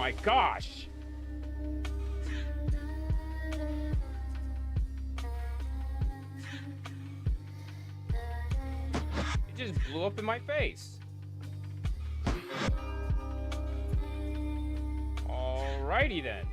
my gosh! It just blew up in my face. Alrighty then.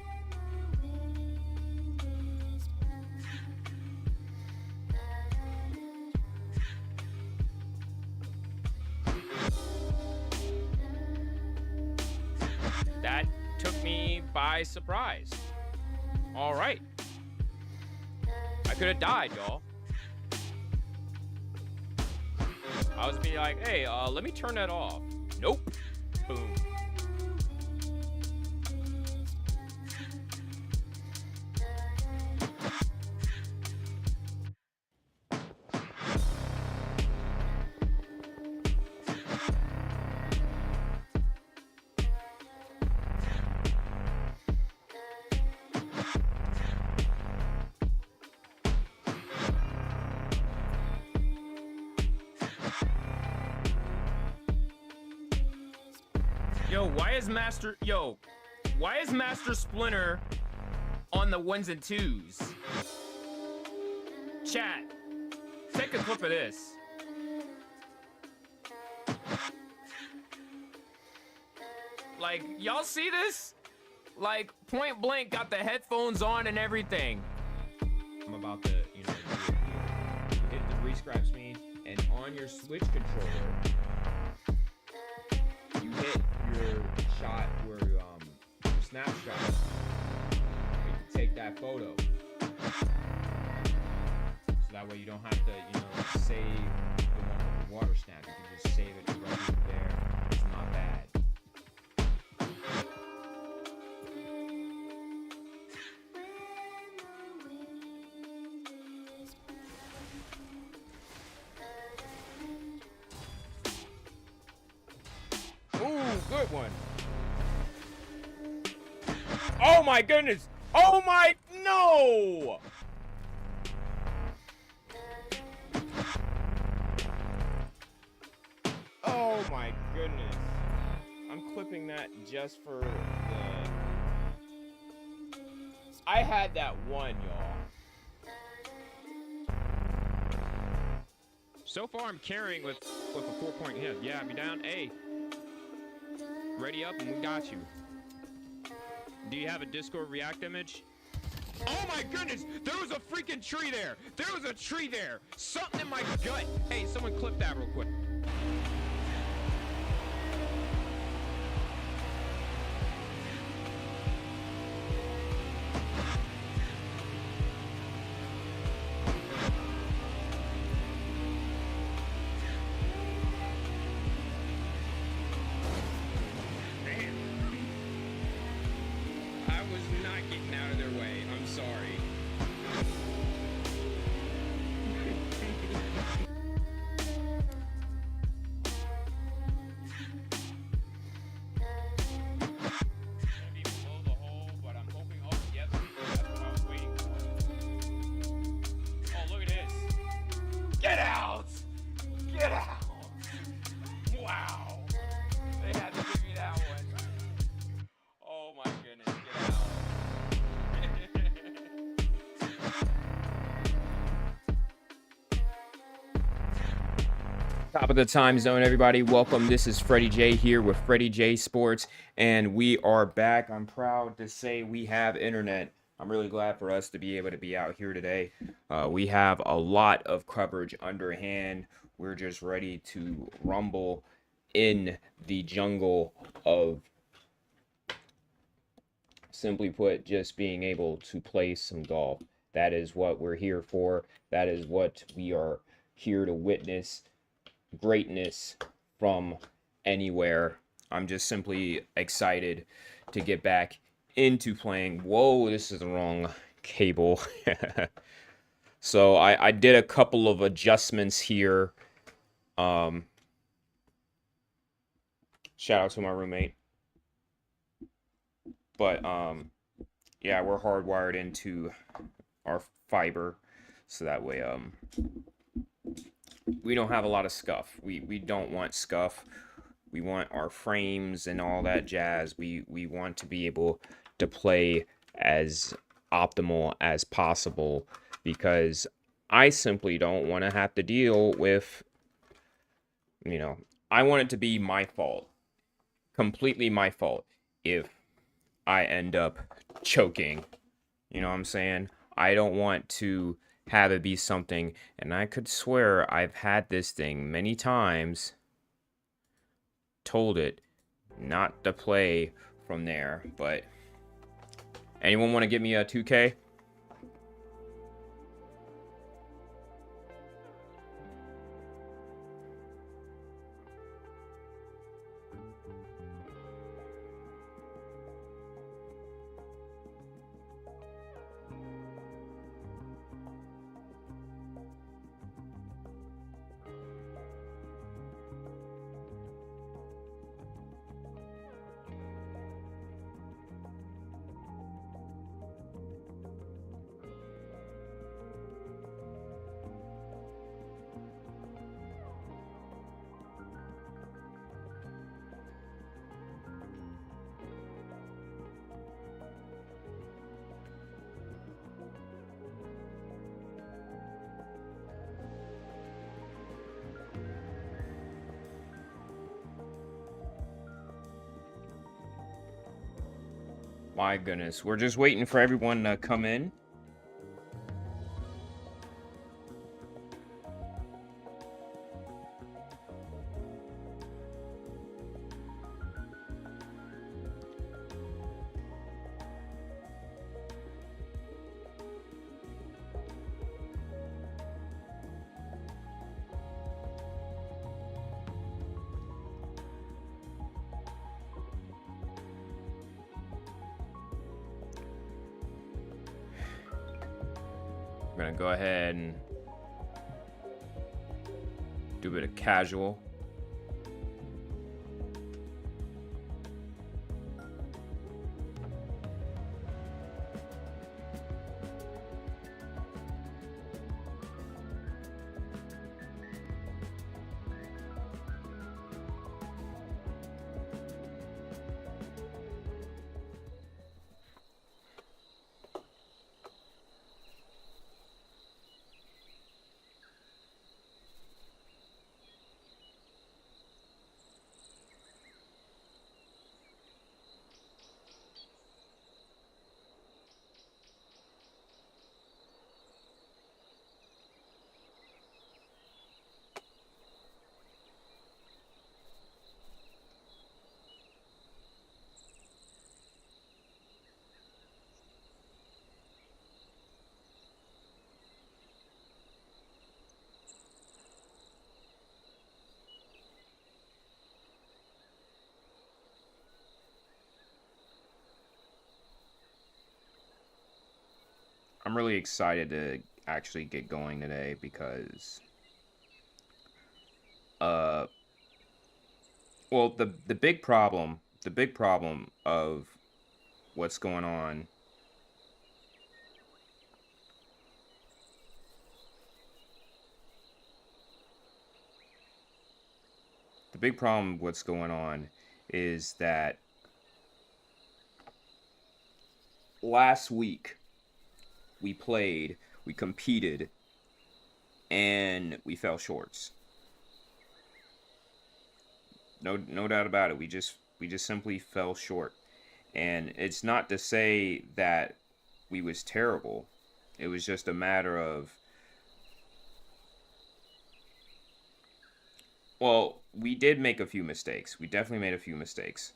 That took me by surprise. Alright. I could have died, y'all. I was be like, hey, let me turn that off. Nope. Boom. Why is Master Splinter on the ones and twos? Chat, take a clip of this. Like, y'all see this? Like, point blank got the headphones on and everything. I'm about to, you hit the rescrap speed, and on your Switch controller, you hit your shot where your snapshot. You can take that photo. So that way you don't have to, save the one with the water snap. You can just save it right there. It's not bad. Ooh, good one. Oh my goodness! Oh my no! Oh my goodness. I'm clipping that just for the... I had that one, y'all. So far I'm carrying with a 4-point hit. Yeah, be down. Hey. Ready up and we got you. Do you have a Discord React image? Oh my goodness! There was a freaking tree there! There was a tree there! Something in my gut! Hey, someone clip that real quick. Get out! Get out! Wow! They had to give me that one. Oh my goodness, get out. Top of the time zone, everybody. Welcome. This is Freddie J here with Freddie J Sports, and we are back. I'm proud to say we have internet. I'm really glad for us to be able to be out here today. We have a lot of coverage underhand. We're just ready to rumble in the jungle of, simply put, just being able to play some golf. That is what we're here for. That is what we are here to witness. Greatness from anywhere. I'm just simply excited to get back into playing. Whoa, this is the wrong cable. So I did a couple of adjustments here. Shout out to my roommate. But yeah, we're hardwired into our fiber, so that way we don't have a lot of scuff. We don't want scuff. We want our frames and all that jazz. We want to be able to play as optimal as possible, because I simply don't want to have to deal with, you know, I want it to be my fault, completely my fault, if I end up choking. You know what I'm saying? I don't want to have it be something, and I could swear I've had this thing many times, told it not to play from there. But anyone want to give me a 2K? My goodness, we're just waiting for everyone to come in. We're gonna go ahead and do a bit of casual. I'm really excited to actually get going today because uh well, the big problem of what's going on, the big problem of what's going on is that last week we competed, and we fell shorts. No doubt about it. We just simply fell short. And it's not to say that we was terrible. It was just a matter of, well, we did make a few mistakes. We definitely made a few mistakes.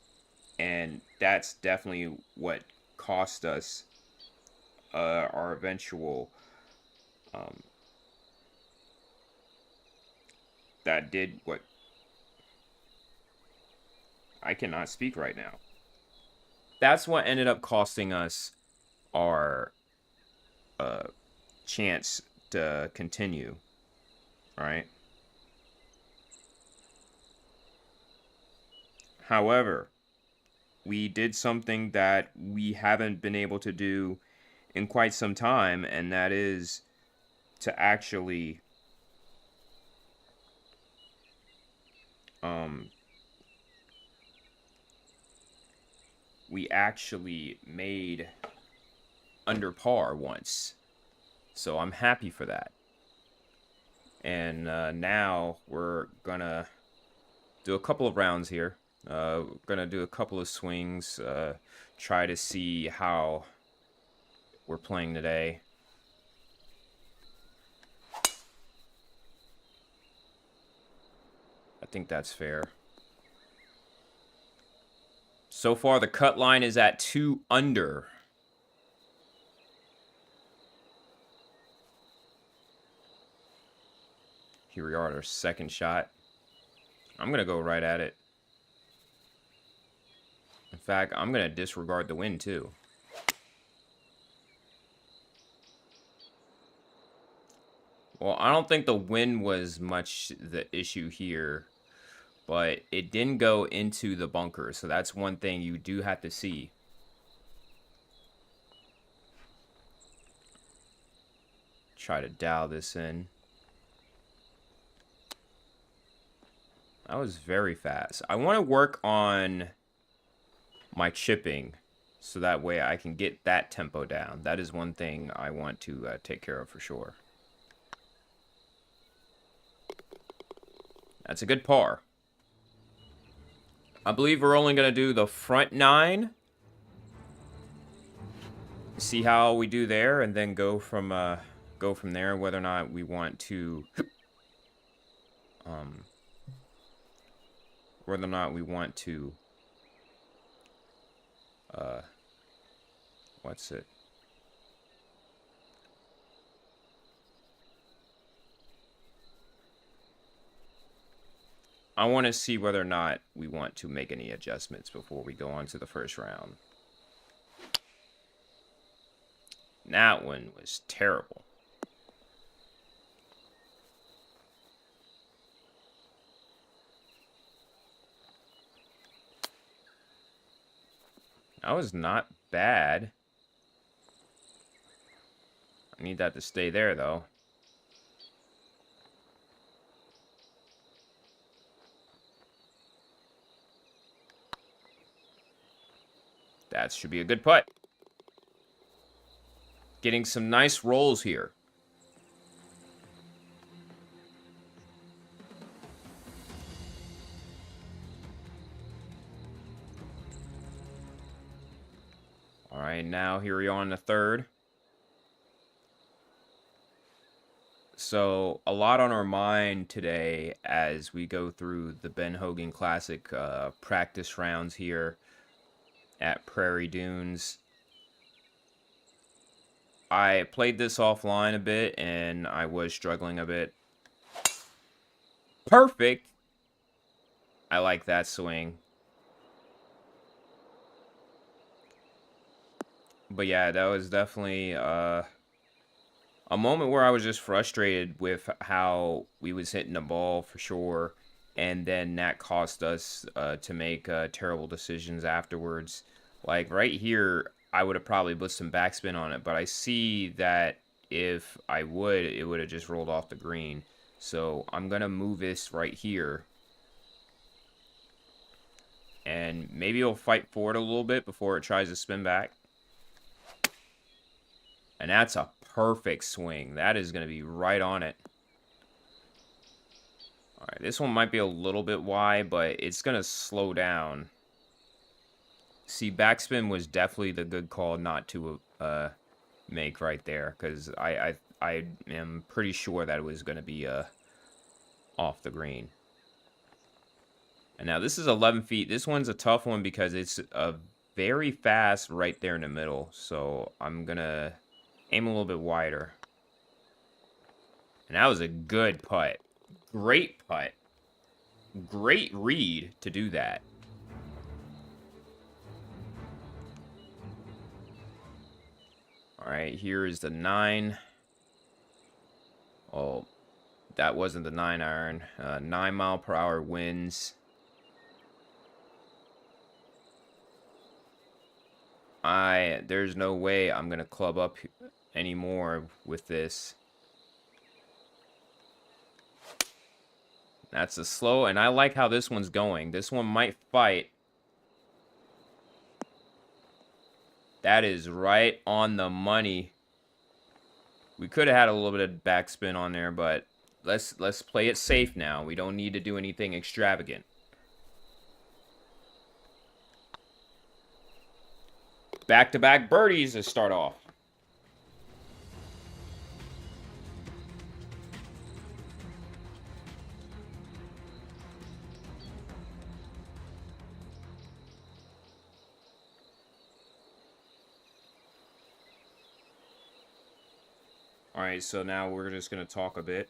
And that's definitely what cost us our eventual, um, that did what, I cannot speak right now. That's what ended up costing us our uh, chance to continue, right? However, we did something that we haven't been able to do in quite some time, and that is to actually um, we actually made under par once. So I'm happy for that. And now we're gonna do a couple of rounds here. We're gonna do a couple of swings, try to see how we're playing today. I think that's fair. So far, the cut line is at 2 under. Here we are at our second shot. I'm going to go right at it. In fact, I'm going to disregard the wind, too. Well, I don't think the wind was much the issue here, but it didn't go into the bunker, so that's one thing you do have to see. Try to dial this in. That was very fast. I want to work on my chipping so that way I can get that tempo down. That is one thing I want to take care of for sure. That's a good par. I believe we're only going to do the front 9. See how we do there, and then go from there whether or not we want to what's it? I want to see whether or not we want to make any adjustments before we go on to the first round. That one was terrible. That was not bad. I need that to stay there, though. That should be a good putt. Getting some nice rolls here. All right, now here we are on the third. So a lot on our mind today as we go through the Ben Hogan Classic practice rounds here at Prairie Dunes. I played this offline a bit and I was struggling a bit. Perfect. I like that swing. But yeah, that was definitely a moment where I was just frustrated with how we was hitting the ball for sure. And then that cost us to make terrible decisions afterwards. Like right here, I would have probably put some backspin on it. But I see that if I would, it would have just rolled off the green. So I'm going to move this right here. And maybe it'll fight forward a little bit before it tries to spin back. And that's a perfect swing. That is going to be right on it. All right, this one might be a little bit wide, but it's going to slow down. See, backspin was definitely the good call not to make right there, because I am pretty sure that it was going to be off the green. And now this is 11 feet. This one's a tough one because it's very fast right there in the middle. So I'm going to aim a little bit wider. And that was a good putt. Great putt. Great read to do that. All right, here is the 9. Oh, that wasn't the 9 iron. 9 mile per hour winds. There's no way I'm going to club up anymore with this. That's a slow, and I like how this one's going. This one might fight. That is right on the money. We could have had a little bit of backspin on there, but let's play it safe now. We don't need to do anything extravagant. Back-to-back birdies to start off. All right, so now we're just going to talk a bit.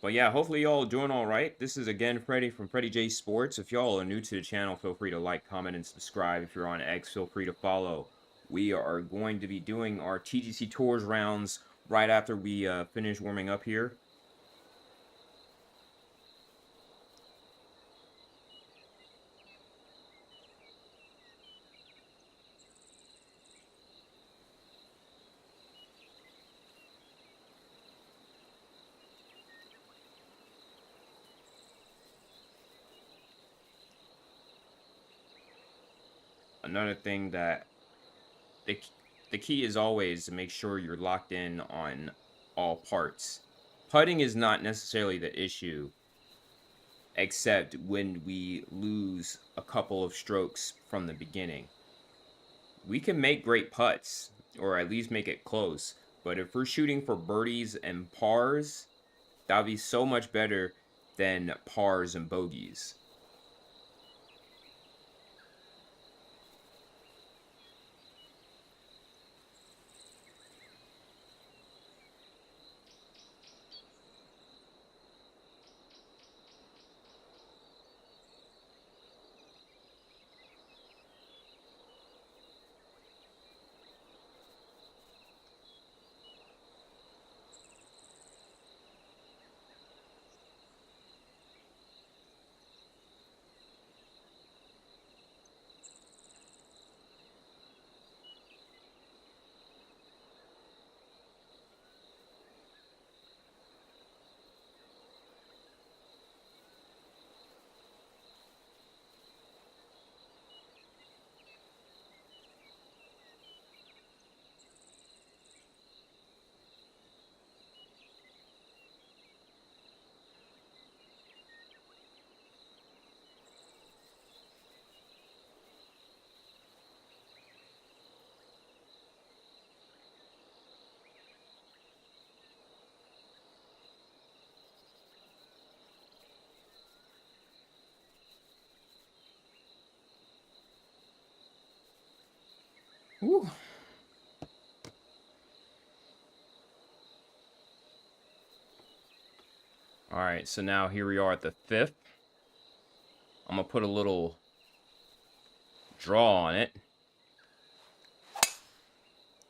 But yeah, hopefully y'all doing all right. This is again Freddy from Freddy J Sports. If y'all are new to the channel, feel free to like, comment, and subscribe. If you're on X, feel free to follow. We are going to be doing our TGC Tours rounds right after we finish warming up here. Another thing that the key is always to make sure you're locked in on all parts. Putting is not necessarily the issue, except when we lose a couple of strokes from the beginning. We can make great putts, or at least make it close, but if we're shooting for birdies and pars, that would be so much better than pars and bogeys. Whew. All right, so now here we are at the 5th. I'm going to put a little draw on it.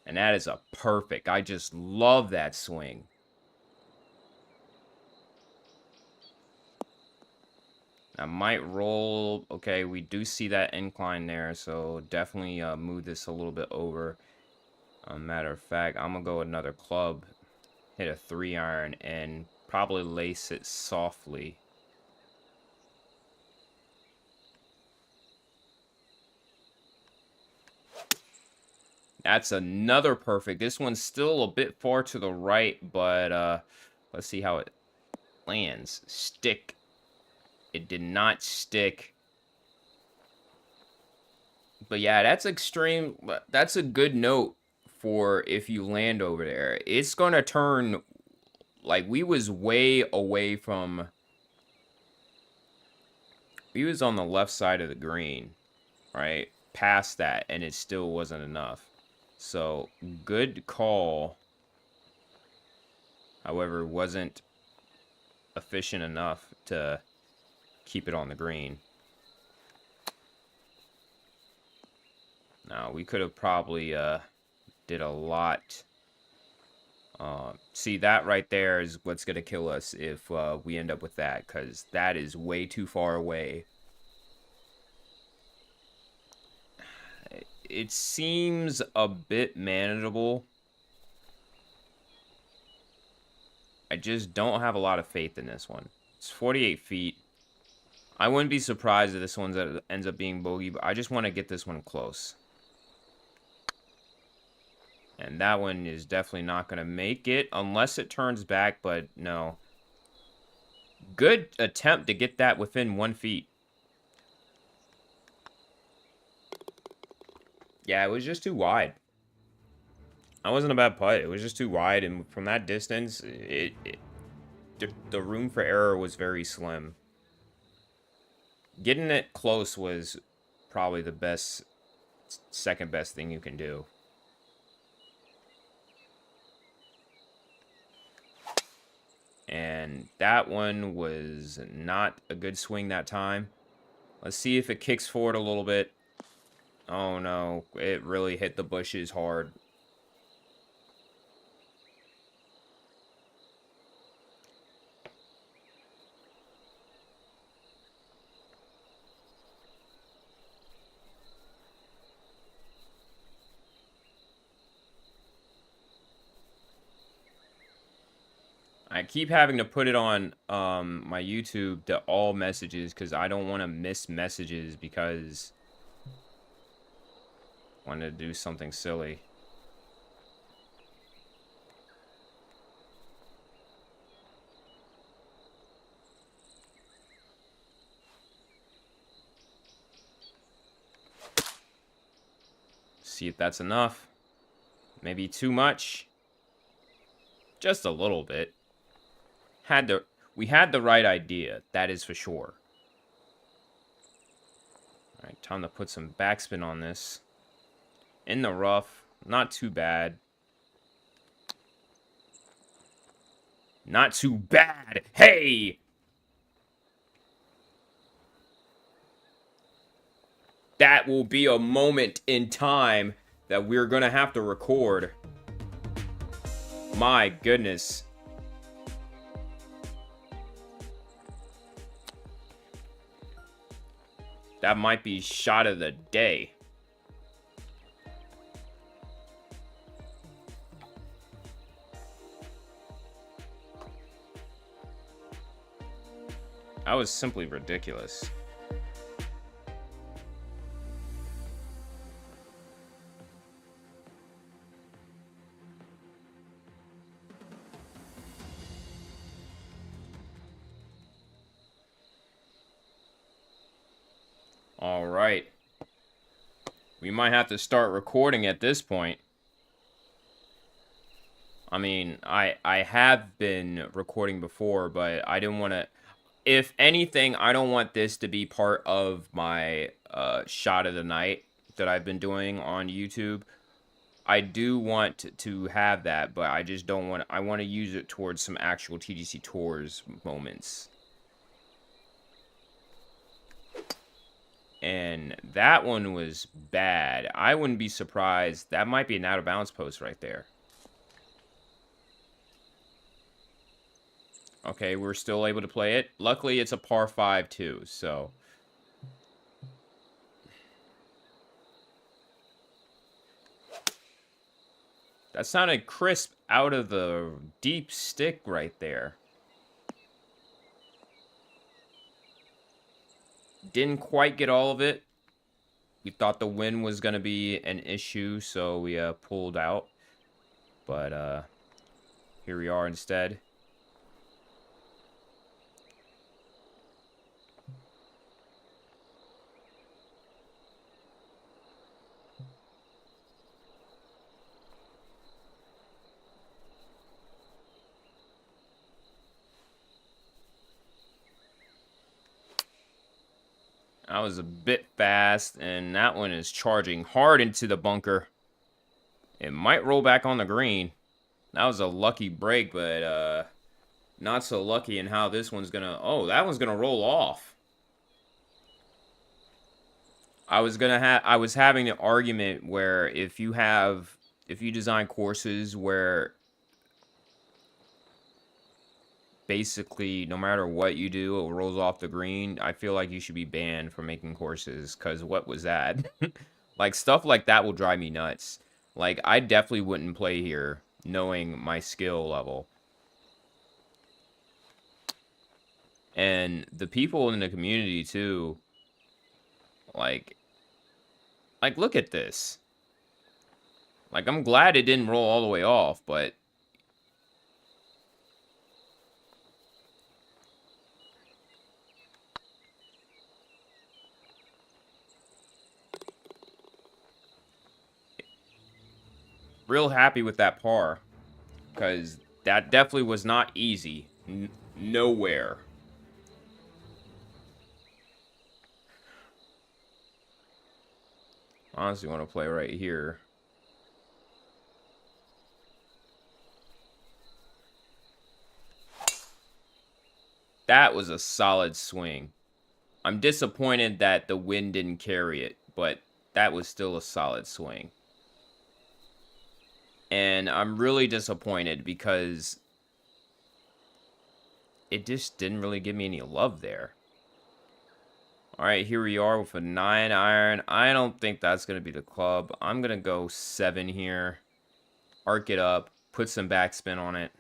And that is a perfect. I just love that swing. I might roll. Okay, we do see that incline there, so definitely move this a little bit over. Matter of fact, I'm going to go another club, hit a 3-iron, and probably lace it softly. That's another perfect. This one's still a bit far to the right, but let's see how it lands. Stick. It did not stick. But yeah, that's extreme. That's a good note for if you land over there. It's going to turn, like, we was way away from, we was on the left side of the green, right? Past that, and it still wasn't enough. So, good call. However, wasn't efficient enough to keep it on the green. Now, we could have probably did a lot. See, that right there is what's going to kill us if we end up with that, because that is way too far away. It seems a bit manageable. I just don't have a lot of faith in this one. It's 48 feet. I wouldn't be surprised if this one ends up being bogey, but I just want to get this one close. And that one is definitely not going to make it unless it turns back, but no. Good attempt to get that within 1 feet. Yeah, it was just too wide. That wasn't a bad putt. It was just too wide, and from that distance, the room for error was very slim. Getting it close was probably the second best thing you can do. And that one was not a good swing that time. Let's see if it kicks forward a little bit. Oh no, it really hit the bushes hard. I keep having to put it on my YouTube to all messages because I don't want to miss messages because I want to do something silly. See if that's enough. Maybe too much. Just a little bit. We had the right idea, that is for sure. Alright, time to put some backspin on this. In the rough, not too bad. Not too bad! Hey! That will be a moment in time that we're gonna have to record. My goodness. That might be shot of the day. That was simply ridiculous. All right. We might have to start recording at this point. I mean, I have been recording before, but I didn't want to... If anything, I don't want this to be part of my shot of the night that I've been doing on YouTube. I do want to have that, but I just don't want... I want to use it towards some actual TGC Tours moments. And that one was bad. I wouldn't be surprised. That might be an out-of-bounds post right there. Okay, we're still able to play it. Luckily, it's a par 5 too, so... That sounded crisp out of the deep stick right there. Didn't quite get all of it. We thought the wind was going to be an issue, so we pulled out. But here we are instead. That was a bit fast, and that one is charging hard into the bunker. It might roll back on the green. That was a lucky break, but not so lucky in how this one's gonna... Oh, that one's gonna roll off. I was having an argument where if you design courses where basically no matter what you do, it rolls off the green, I feel like you should be banned from making courses, because what was that? Like, stuff like that will drive me nuts. Like, I definitely wouldn't play here knowing my skill level. And the people in the community too, like look at this. Like, I'm glad it didn't roll all the way off, but real happy with that par, because that definitely was not easy. Nowhere. Honestly, want to play right here. That was a solid swing. I'm disappointed that the wind didn't carry it, but that was still a solid swing. And I'm really disappointed because it just didn't really give me any love there. All right, here we are with a 9 iron. I don't think that's going to be the club. I'm going to go 7 here. Arc it up. Put some backspin on it.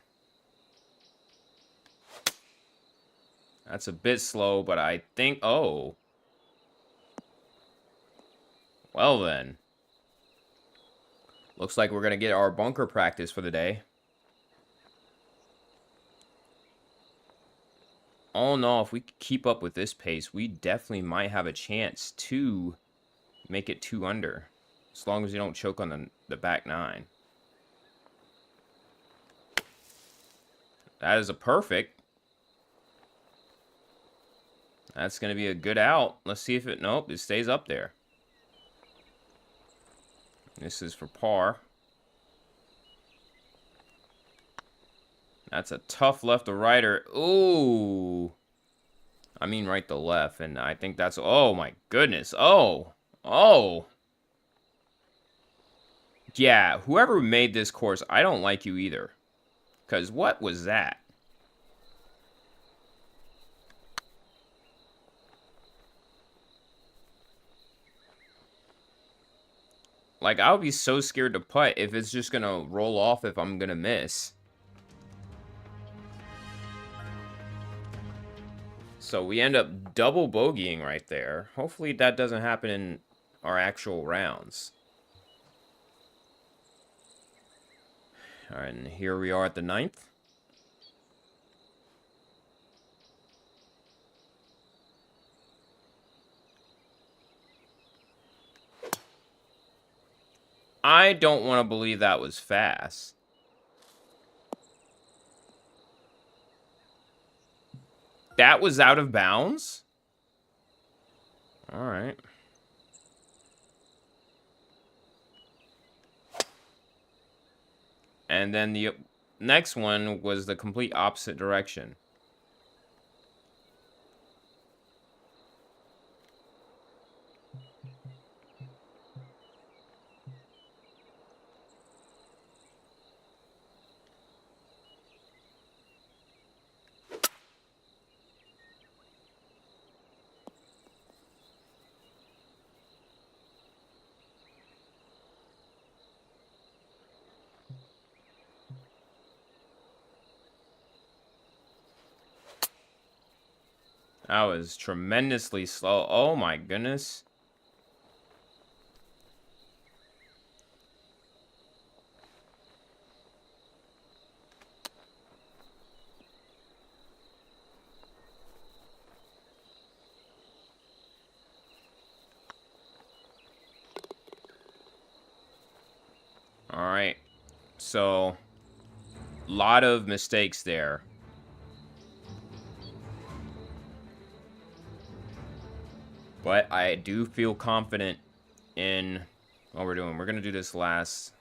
That's a bit slow, but I think... Oh. Well, then. Looks like we're going to get our bunker practice for the day. All in all, if we keep up with this pace, we definitely might have a chance to make it 2 under. As long as you don't choke on the back 9. That is a perfect. That's going to be a good out. Let's see if it... Nope, it stays up there. This is for par. That's a tough left to righter. Ooh. I mean right to left. And I think that's... Oh, my goodness. Oh. Oh. Yeah, whoever made this course, I don't like you either. Because what was that? Like, I would be so scared to putt if it's just going to roll off if I'm going to miss. So we end up double bogeying right there. Hopefully that doesn't happen in our actual rounds. All right, and here we are at the 9th. I don't want to believe that was fast. That was out of bounds? All right. And then the next one was the complete opposite direction. That was tremendously slow. Oh my goodness. All right. So, lot of mistakes there. But I do feel confident in what we're doing. We're going to do this last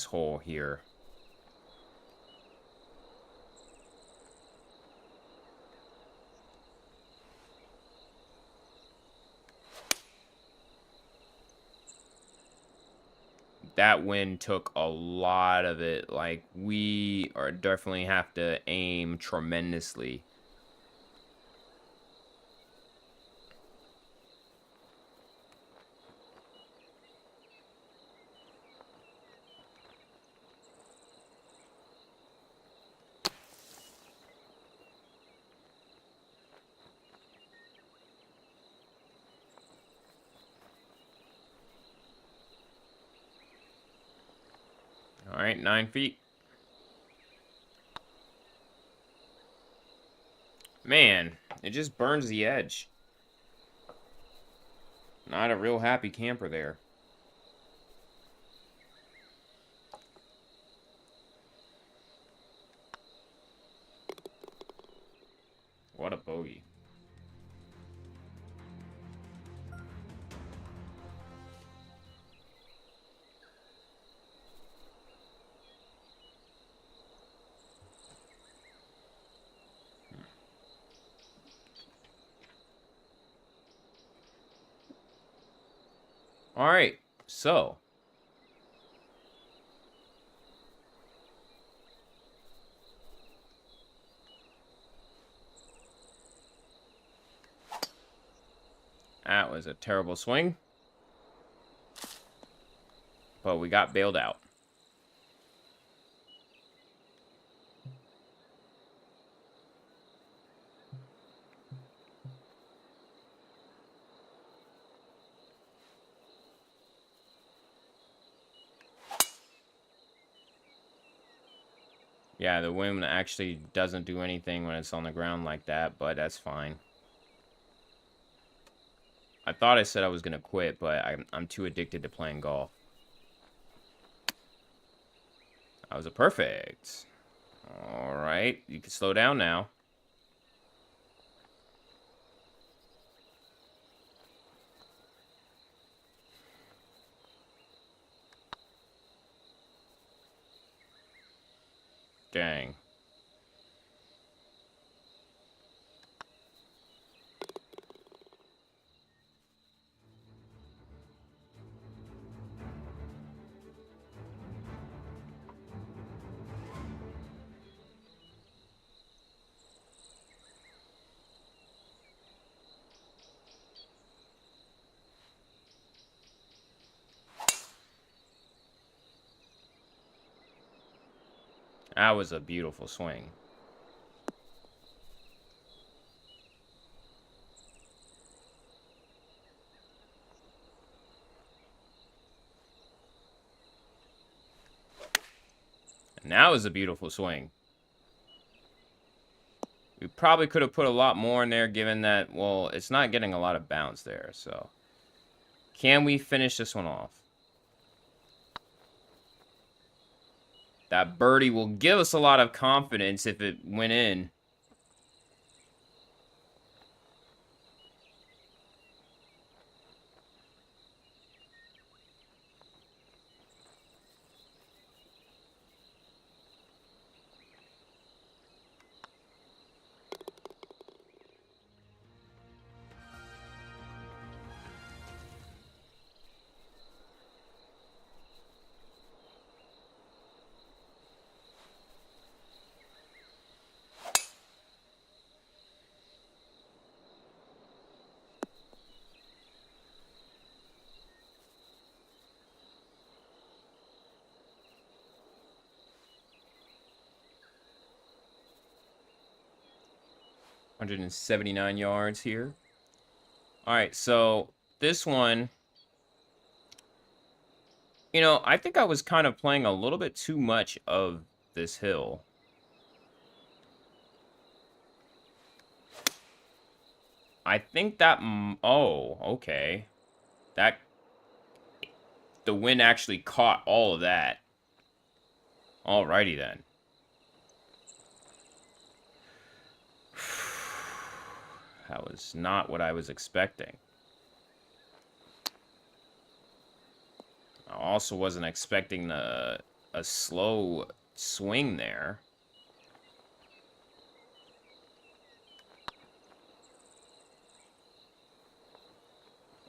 hole here. That wind took a lot of it. Like, we are definitely have to aim tremendously. Alright, 9 feet. Man, it just burns the edge. Not a real happy camper there. What a bogey. Alright, so. That was a terrible swing. But we got bailed out. Yeah, the wind actually doesn't do anything when it's on the ground like that, but that's fine. I thought I said I was going to quit, but I'm too addicted to playing golf. That was a perfect. Alright, you can slow down now. Dang. That was a beautiful swing. And that was a beautiful swing. We probably could have put a lot more in there, given that, well, it's not getting a lot of bounce there, so. Can we finish this one off? That birdie will give us a lot of confidence if it went in. $179 yards here. All right, so this one, you know, I think I was kind of playing a little bit too much of this hill. I think that, oh, okay. That, the wind actually caught all of that. Alrighty then. That was not what I was expecting. I also wasn't expecting a slow swing there.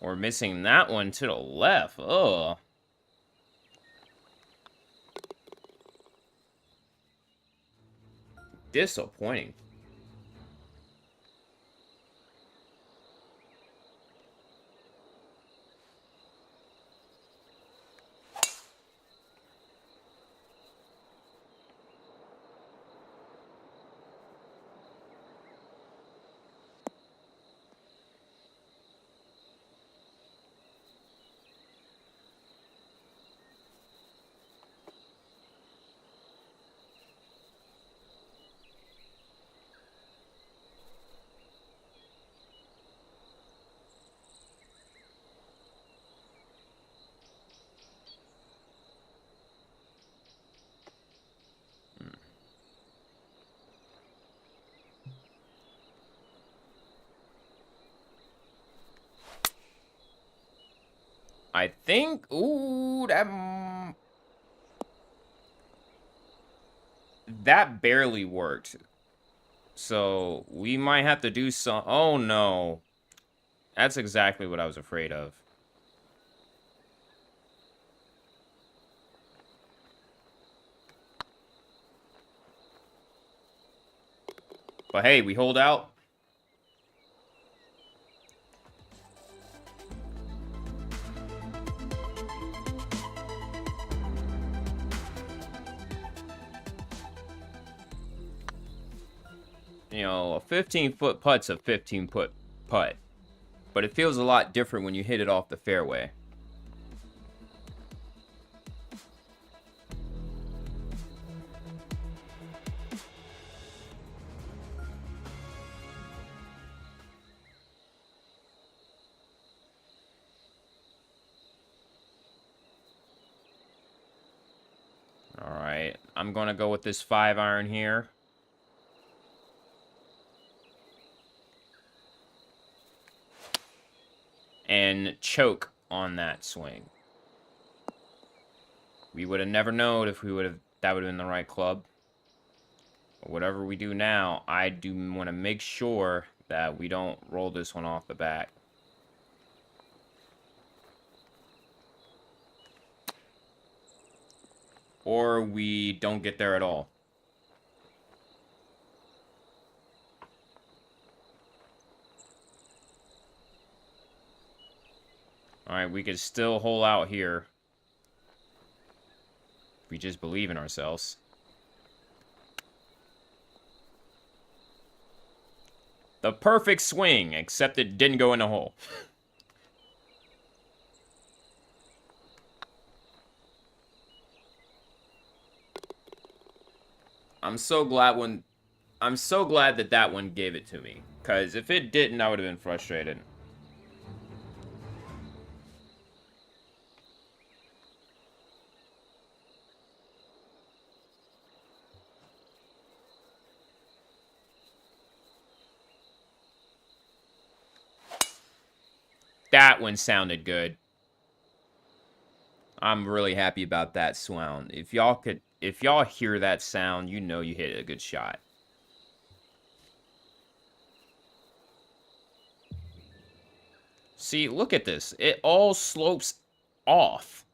We're missing that one to the left. Ugh. Disappointing. I think, ooh, that barely worked. So we might have to do some, oh no. That's exactly what I was afraid of. But hey, we hold out. You know, a 15-foot putt's a 15-foot putt. But it feels a lot different when you hit it off the fairway. Alright, I'm going to go with this 5-iron here. And choke on that swing. We would have never known if that would have been the right club. But whatever we do now, I do want to make sure that we don't roll this one off the back. Or we don't get there at all. Alright, we could still hole out here. If we just believe in ourselves. The perfect swing, except it didn't go in the hole. I'm so glad that that one gave it to me. Because if it didn't, I would have been frustrated. That one sounded good. I'm really happy about that sound. If y'all hear that sound, you know you hit a good shot. See, look at this. It all slopes off.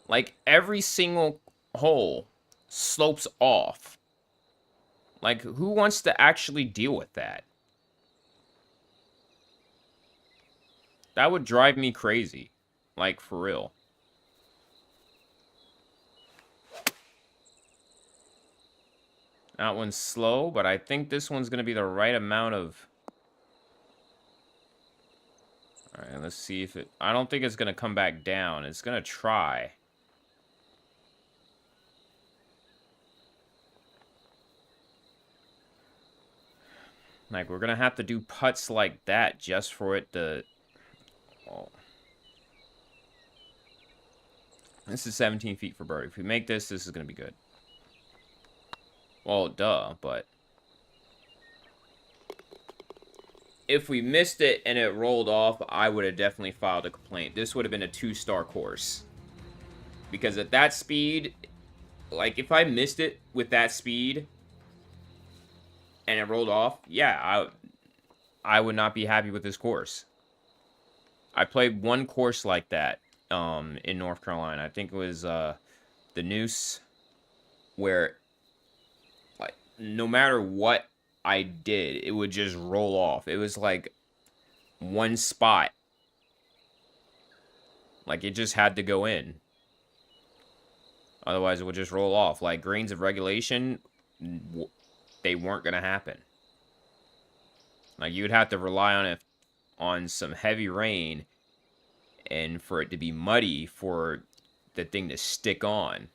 Like, every single hole slopes off. Like, who wants to actually deal with that? That would drive me crazy. Like, for real. That one's slow, but I think this one's going to be the right amount of... Alright, let's see if it... I don't think it's going to come back down. It's going to try. Like, we're going to have to do putts like that just for it to... Oh. This is 17 feet for birdie. If we make this, this is going to be good. Well, duh, but... If we missed it and it rolled off, I would have definitely filed a complaint. This would have been a 2-star course. Because at that speed, like, if I missed it with that speed and it rolled off, yeah, I would not be happy with this course. I played one course like that in North Carolina. I think it was the Noose, where, like, no matter what I did, it would just roll off. It was like one spot. Like, it just had to go in. Otherwise, it would just roll off. Like, greens of regulation, they weren't going to happen. Like, you would have to rely on it on some heavy rain and for it to be muddy for the thing to stick on.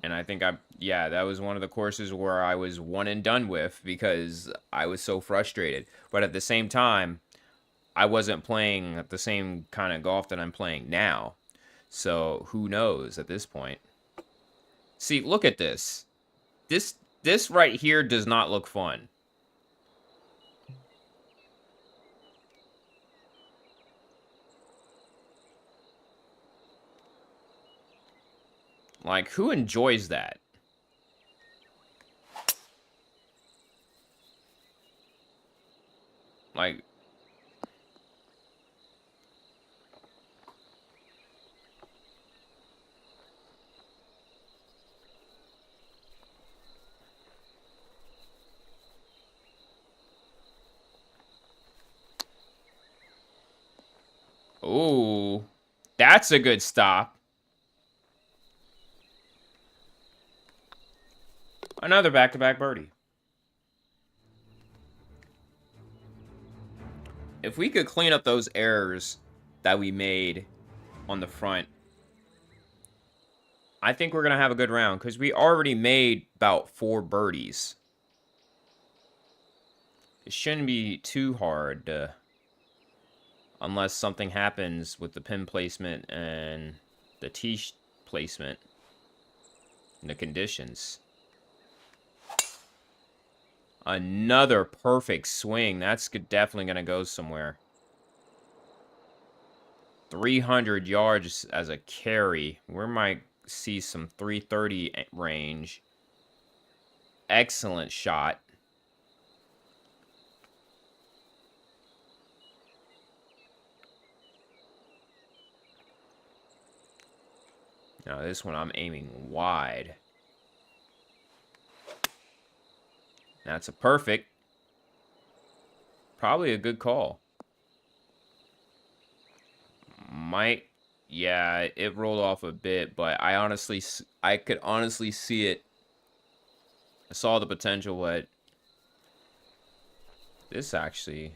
And I think yeah, that was one of the courses where I was one and done with because I was so frustrated. But at the same time, I wasn't playing the same kind of golf that I'm playing now. So who knows at this point? See, look at this. This right here does not look fun. Like, who enjoys that? Like... Ooh, that's a good stop. Another back-to-back birdie. If we could clean up those errors that we made on the front, I think we're going to have a good round because we already made about 4 birdies. It shouldn't be too hard unless something happens with the pin placement and the tee placement and the conditions. Another perfect swing. That's definitely going to go somewhere. 300 yards as a carry. We might see some 330 range. Excellent shot. Now this one I'm aiming wide. That's a perfect. Probably a good call. Yeah, it rolled off a bit, but I could honestly see it. I saw the potential, but this actually...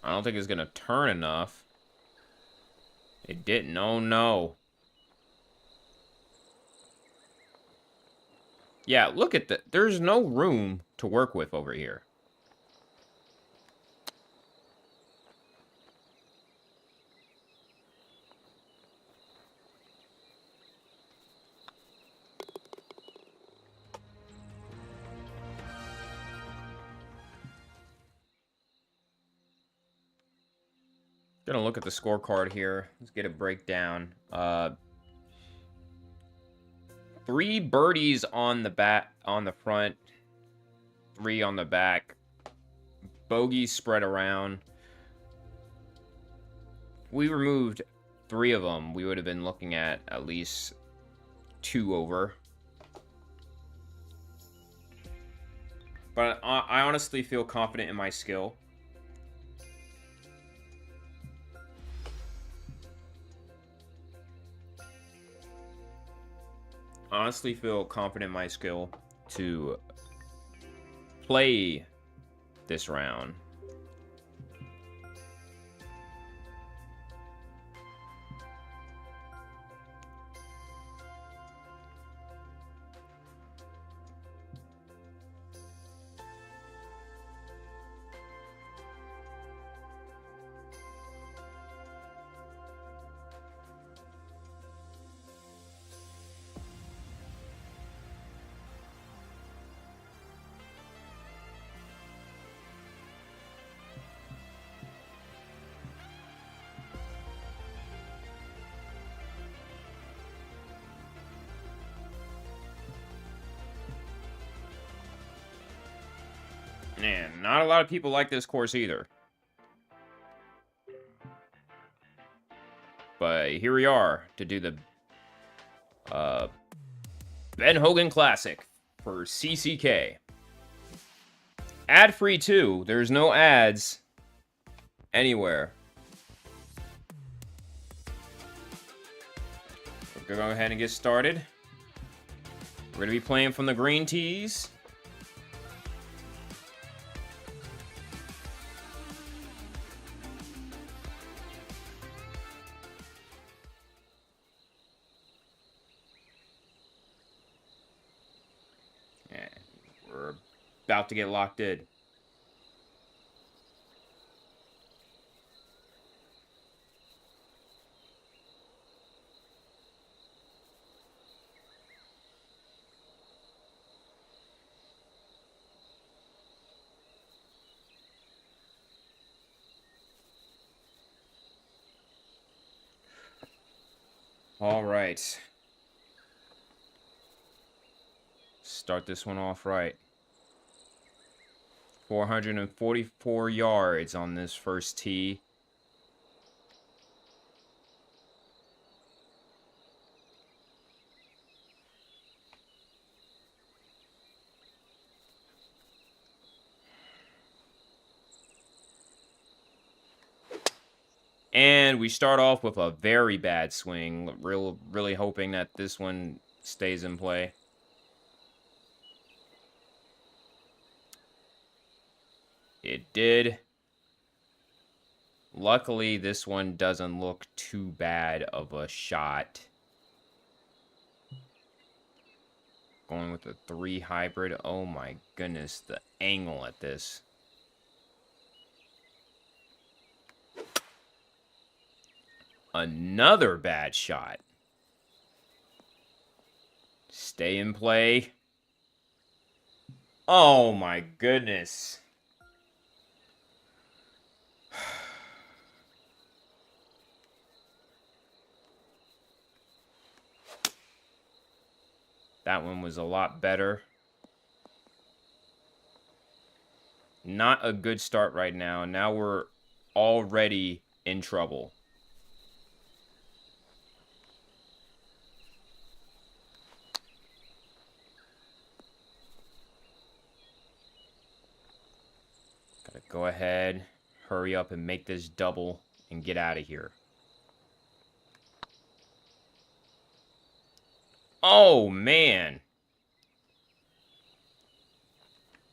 I don't think it's going to turn enough. It didn't. Oh, no. Yeah, look at that. There's no room to work with over here. Gonna look at the scorecard here. Let's get a breakdown. 3 birdies on the front, 3 on the back. Bogeys spread around. We removed 3 of them. We would have been looking at least 2 over. But I honestly feel confident in my skill. Honestly feel confident in my skill to play this round. Man, not a lot of people like this course either. But here we are to do the Ben Hogan Classic for CCK. Ad-free too. There's no ads anywhere. We're gonna go ahead and get started. We're gonna be playing from the green tees. We're about to get locked in. All right. Start this one off right. 444 yards on this first tee. And we start off with a very bad swing. Really hoping that this one stays in play. It did. Luckily, this one doesn't look too bad of a shot. Going with the 3 hybrid. Oh my goodness, the angle at this. Another bad shot. Stay in play. Oh my goodness. That one was a lot better. Not a good start right now. Now we're already in trouble. Gotta go ahead, hurry up and make this double and get out of here. Oh, man.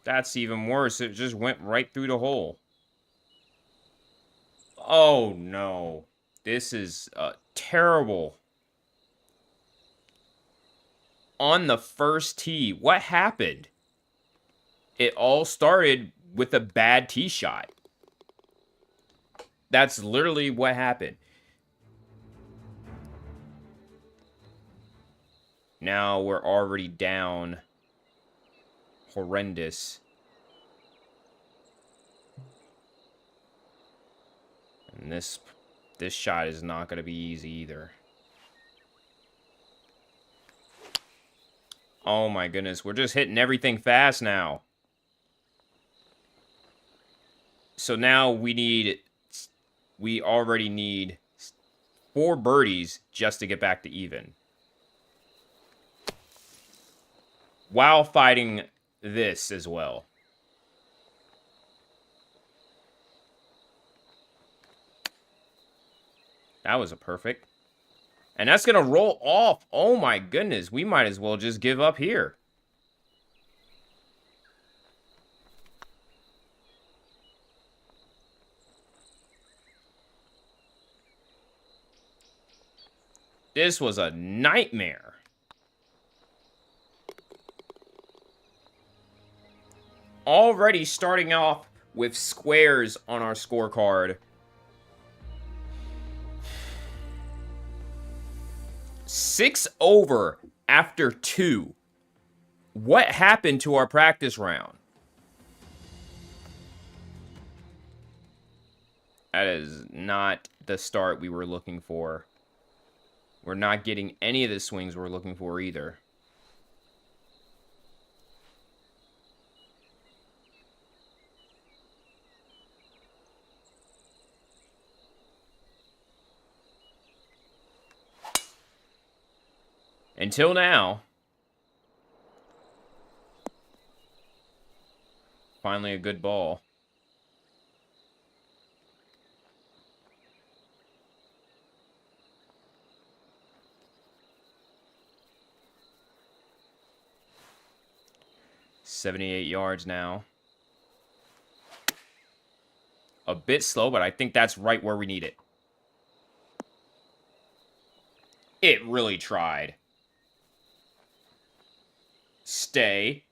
That's even worse. It just went right through the hole. Oh, no. This is terrible. On the first tee, what happened? It all started with a bad tee shot. That's literally what happened. Now we're already down. Horrendous. And this shot is not going to be easy either. Oh my goodness, we're just hitting everything fast now. So now we already need 4 birdies just to get back to even. While fighting this as well. That was a perfect. And that's going to roll off. Oh my goodness. We might as well just give up here. This was a nightmare. Already starting off with squares on our scorecard. 6 over after 2. What happened to our practice round? That is not the start we were looking for. We're not getting any of the swings we're looking for either. Until now. Finally a good ball. .78 yards now. A bit slow, but I think that's right where we need it. It really tried. Stay.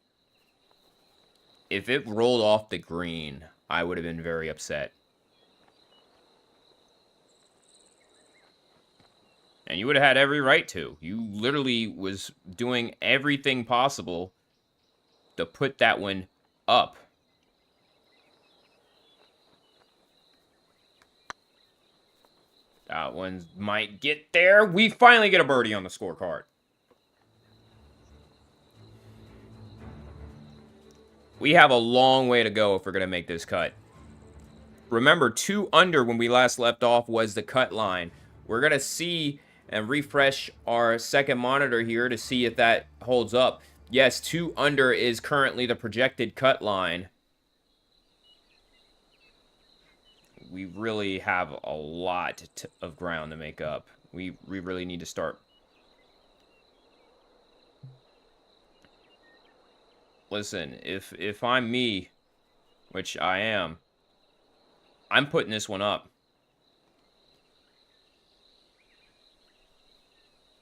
If it rolled off the green, I would have been very upset. And you would have had every right to. You literally was doing everything possible to put that one up. That one might get there. We finally get a birdie on the scorecard. We have a long way to go if we're going to make this cut. Remember, 2 under when we last left off was the cut line. We're going to see and refresh our second monitor here to see if that holds up. Yes, 2 under is currently the projected cut line. We really have a lot of ground to make up. We really need to start. Listen, if I'm me, which I am, I'm putting this one up.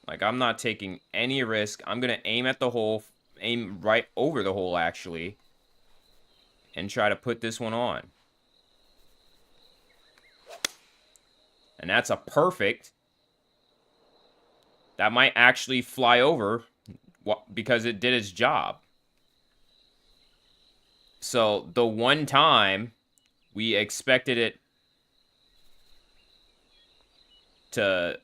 Like, I'm not taking any risk. I'm going to aim at the hole, aim right over the hole, actually, and try to put this one on. And that's a perfect. That might actually fly over because it did its job. So, the one time we expected it to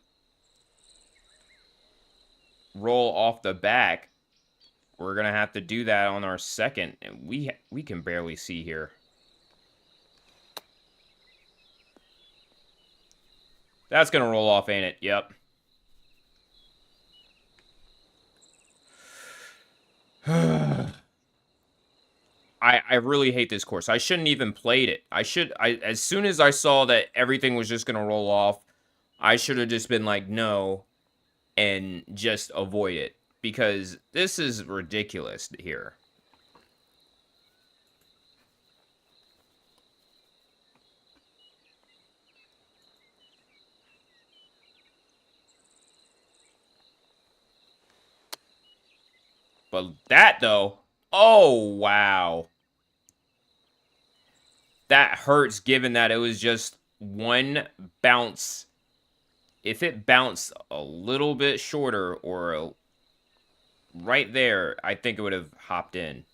roll off the back, we're going to have to do that on our second. And we can barely see here. That's going to roll off, ain't it? Yep. I really hate this course. I shouldn't even played it. As soon as I saw that everything was just going to roll off, I should have just been like, no, and just avoid it. Because this is ridiculous here. But that, though, oh, wow. That hurts given that it was just one bounce. If it bounced a little bit shorter or right there, I think it would have hopped in.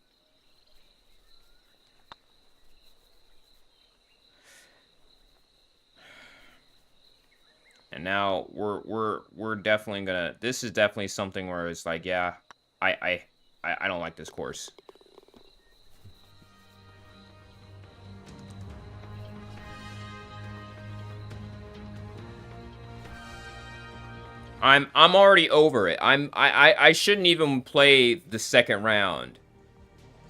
And now we're definitely gonna. This is definitely something where it's like, yeah, I don't like this course. I'm already over it. I shouldn't even play the second round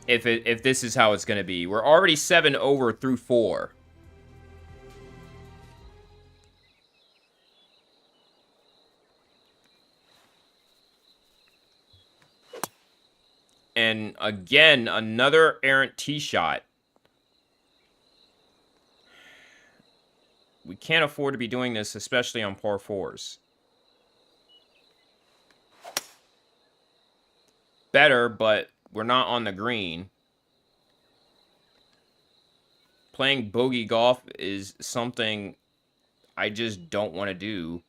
if this is how it's gonna be. We're already 7 over through 4. And again, another errant tee shot. We can't afford to be doing this, especially on par 4s. Better, but we're not on the green. Playing bogey golf is something I just don't want to do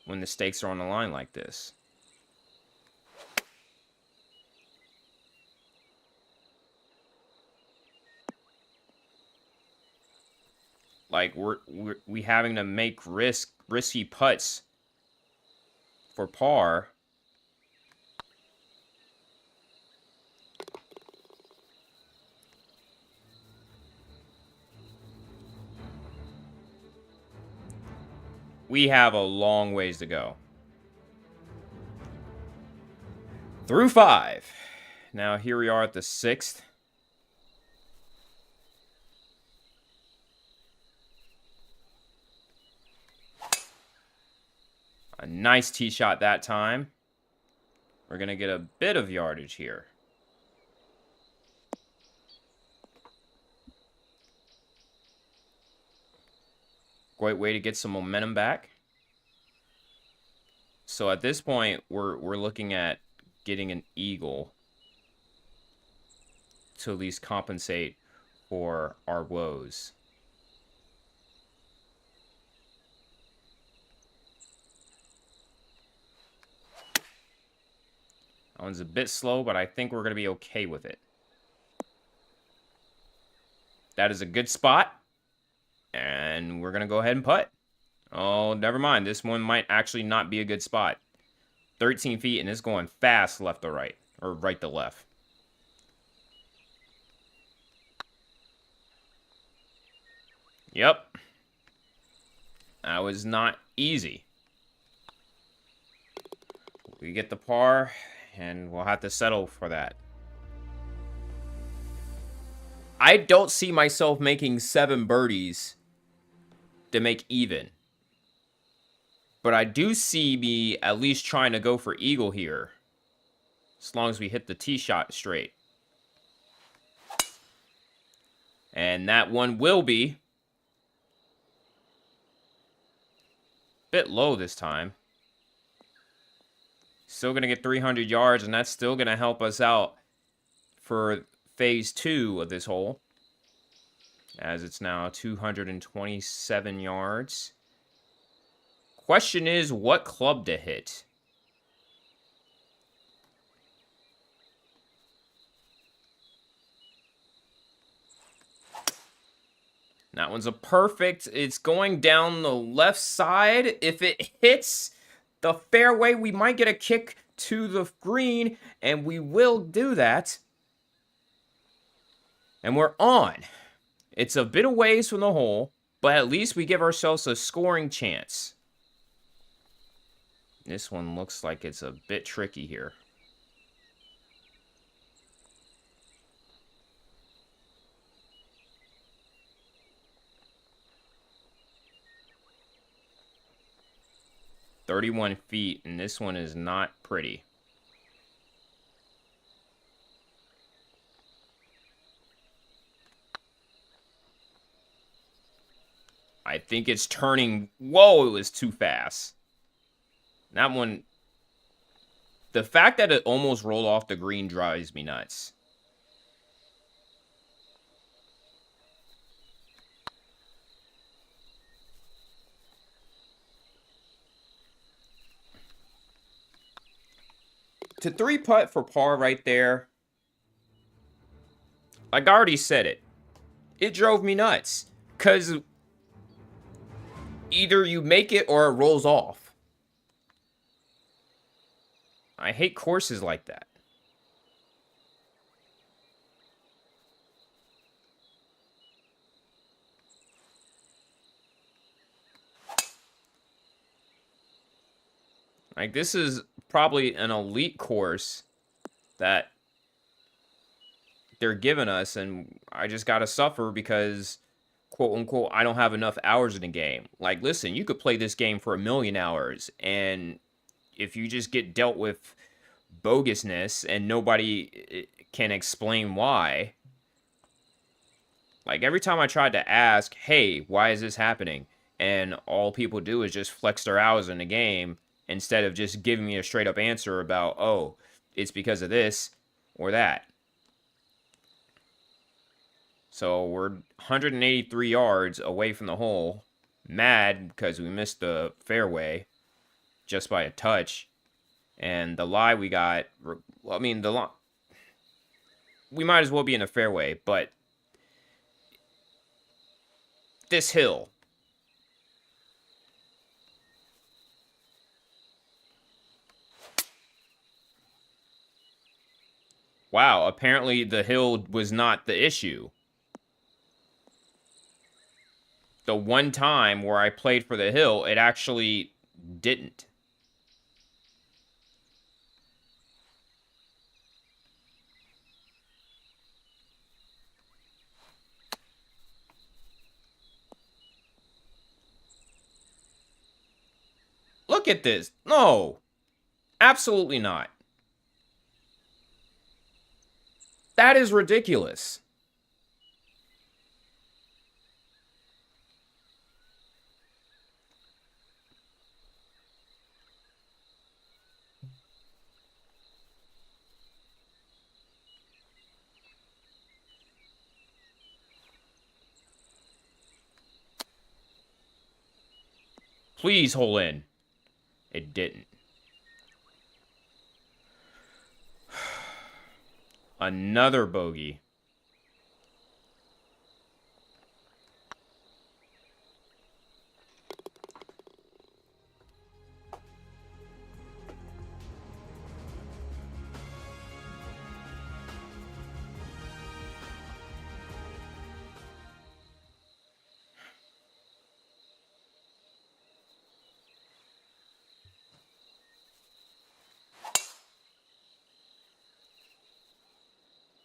when the stakes are on the line like this. Like, we having to make risky putts for par. We have a long ways to go. Through 5. Now here we are at the 6th. A nice tee shot that time. We're going to get a bit of yardage here. Great way to get some momentum back. So at this point, we're looking at getting an eagle to at least compensate for our woes. That one's a bit slow, but I think we're going to be okay with it. That is a good spot. And we're going to go ahead and putt. Oh, never mind. This one might actually not be a good spot. 13 feet, and it's going fast left to right. Or right to left. Yep. That was not easy. We get the par, and we'll have to settle for that. I don't see myself making 7 birdies to make even. But I do see me at least trying to go for eagle here. As long as we hit the tee shot straight. And that one will be a bit low this time. Still going to get 300 yards, and that's still going to help us out for phase 2 of this hole. As it's now 227 yards. Question is, what club to hit? That one's a perfect. It's going down the left side. If it hits the fairway, we might get a kick to the green, and we will do that. And we're on. It's a bit of ways from the hole, but at least we give ourselves a scoring chance. This one looks like it's a bit tricky here. "31 feet, and this one is not pretty. I think it's turning. Whoa, it was too fast. That one. The fact that it almost rolled off the green drives me nuts. To 3-putt for par right there. Like I already said it. It drove me nuts. Because either you make it or it rolls off. I hate courses like that. Like, this is probably an elite course that they're giving us, and I just gotta suffer because, quote unquote, I don't have enough hours in the game. Like, listen, you could play this game for 1,000,000 hours, and if you just get dealt with bogusness and nobody can explain why. Like, every time I tried to ask, hey, why is this happening? And all people do is just flex their hours in the game instead of just giving me a straight up answer about, oh, it's because of this or that. So we're 183 yards away from the hole. Mad because we missed the fairway just by a touch. And the lie we got, well, I mean, we might as well be in the fairway, but this hill. Wow, apparently the hill was not the issue. The one time where I played for the hill, it actually didn't. Look at this. No. Absolutely not. That is ridiculous. Please hole in. It didn't. Another bogey.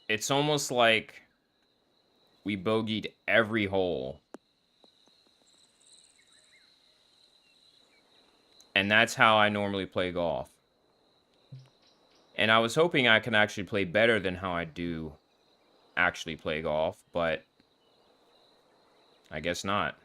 It's almost like we bogeyed every hole. And that's how I normally play golf. And I was hoping I can actually play better than how I do actually play golf, but I guess not.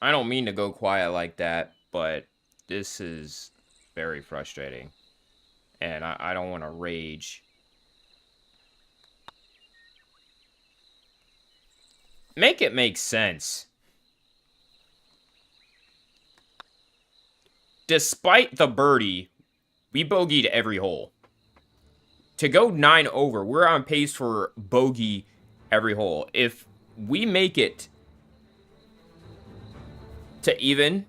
I don't mean to go quiet like that, but this is very frustrating. And I don't want to rage. Make it make sense. Despite the birdie, we bogeyed every hole. To go 9 over, we're on pace for bogey every hole. If we make it to even,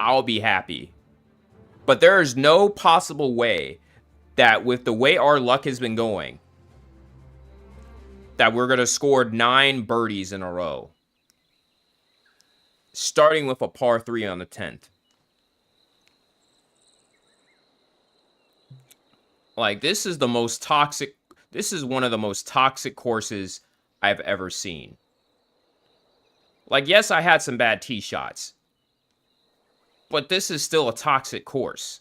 I'll be happy. But there is no possible way that with the way our luck has been going, that we're going to score 9 birdies in a row. Starting with a par 3 on the 10th. Like, this is the most toxic. This is one of the most toxic courses I've ever seen. Like, yes, I had some bad tee shots. But this is still a toxic course.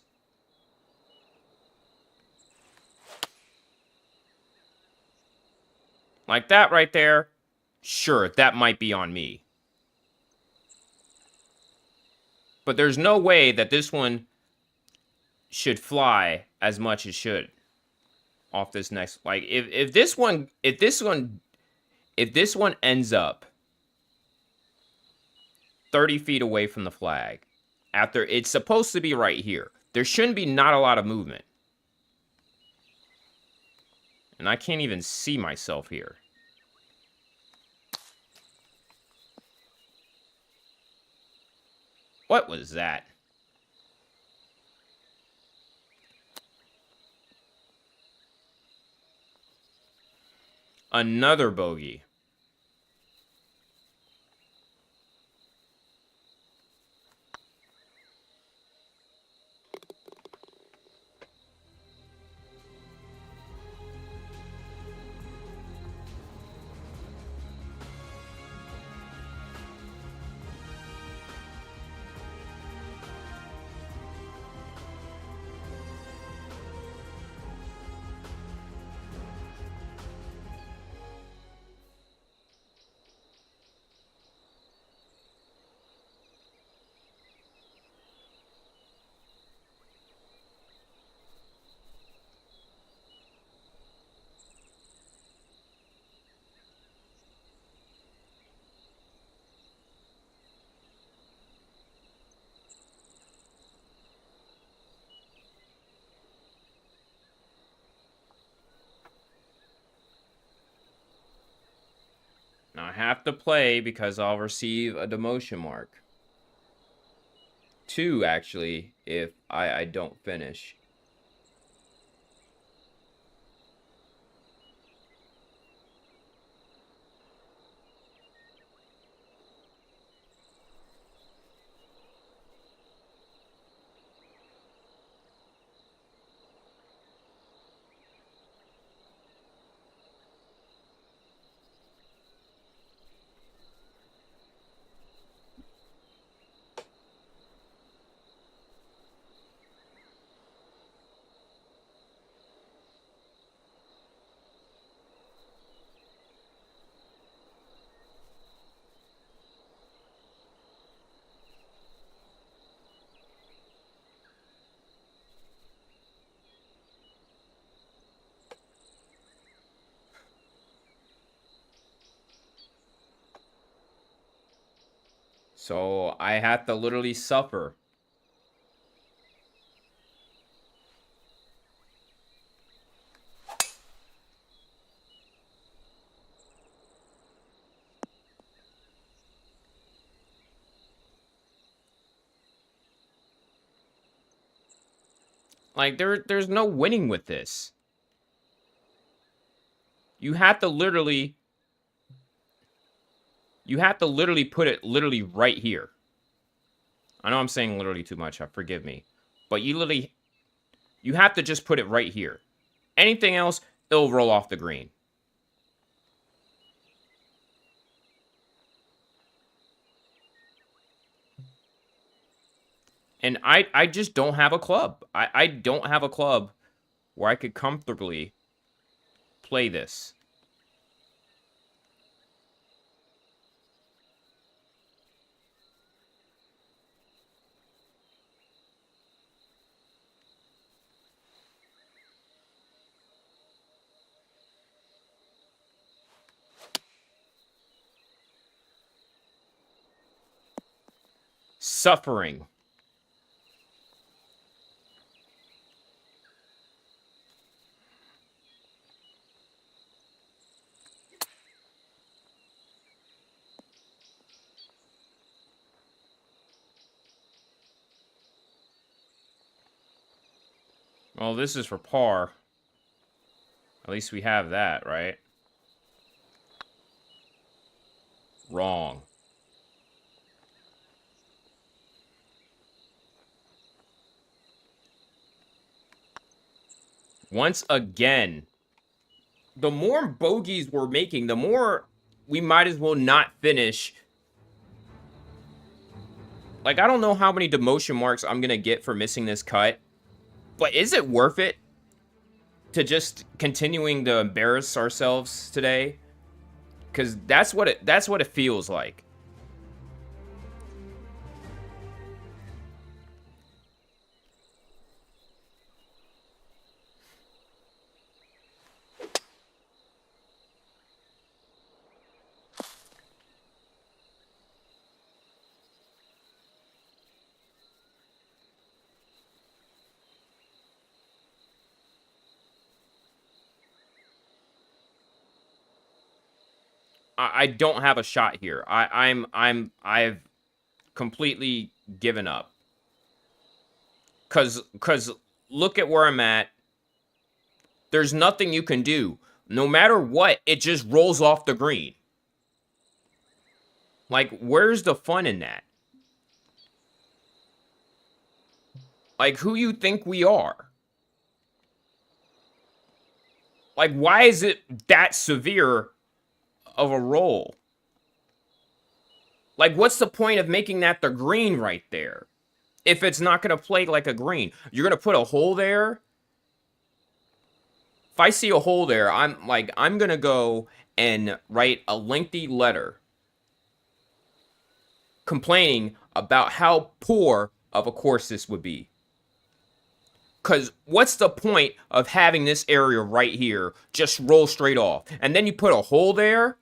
Like that right there. Sure, that might be on me. But there's no way that this one should fly as much as should off this next. Like if this one ends up 30 feet away from the flag, after it's supposed to be right here, there shouldn't be not a lot of movement. And I can't even see myself here. What was that? Another bogey. Now I have to play because I'll receive a demotion mark. 2, actually, if I don't finish. So I have to literally suffer. Like, there's no winning with this. You have to literally put it literally right here. I know I'm saying literally too much. Forgive me. But you have to just put it right here. Anything else, it'll roll off the green. And I just don't have a club. I don't have a club where I could comfortably play this. Suffering. Well, this is for par. At least we have that, right? Wrong. Once again, the more bogeys we're making, the more we might as well not finish. Like, I don't know how many demotion marks I'm going to get for missing this cut, but is it worth it to just continuing to embarrass ourselves today? Because that's what it feels like. I don't have a shot here. I've completely given up. Cause look at where I'm at. There's nothing you can do. No matter what, it just rolls off the green. Like, where's the fun in that? Like, who you think we are? Like, why is it that severe of a roll? Like, what's the point of making that the green right there? If it's not going to play like a green. You're going to put a hole there? If I see a hole there, I'm going to go and write a lengthy letter complaining about how poor of a course this would be. Because what's the point of having this area right here just roll straight off? And then you put a hole there?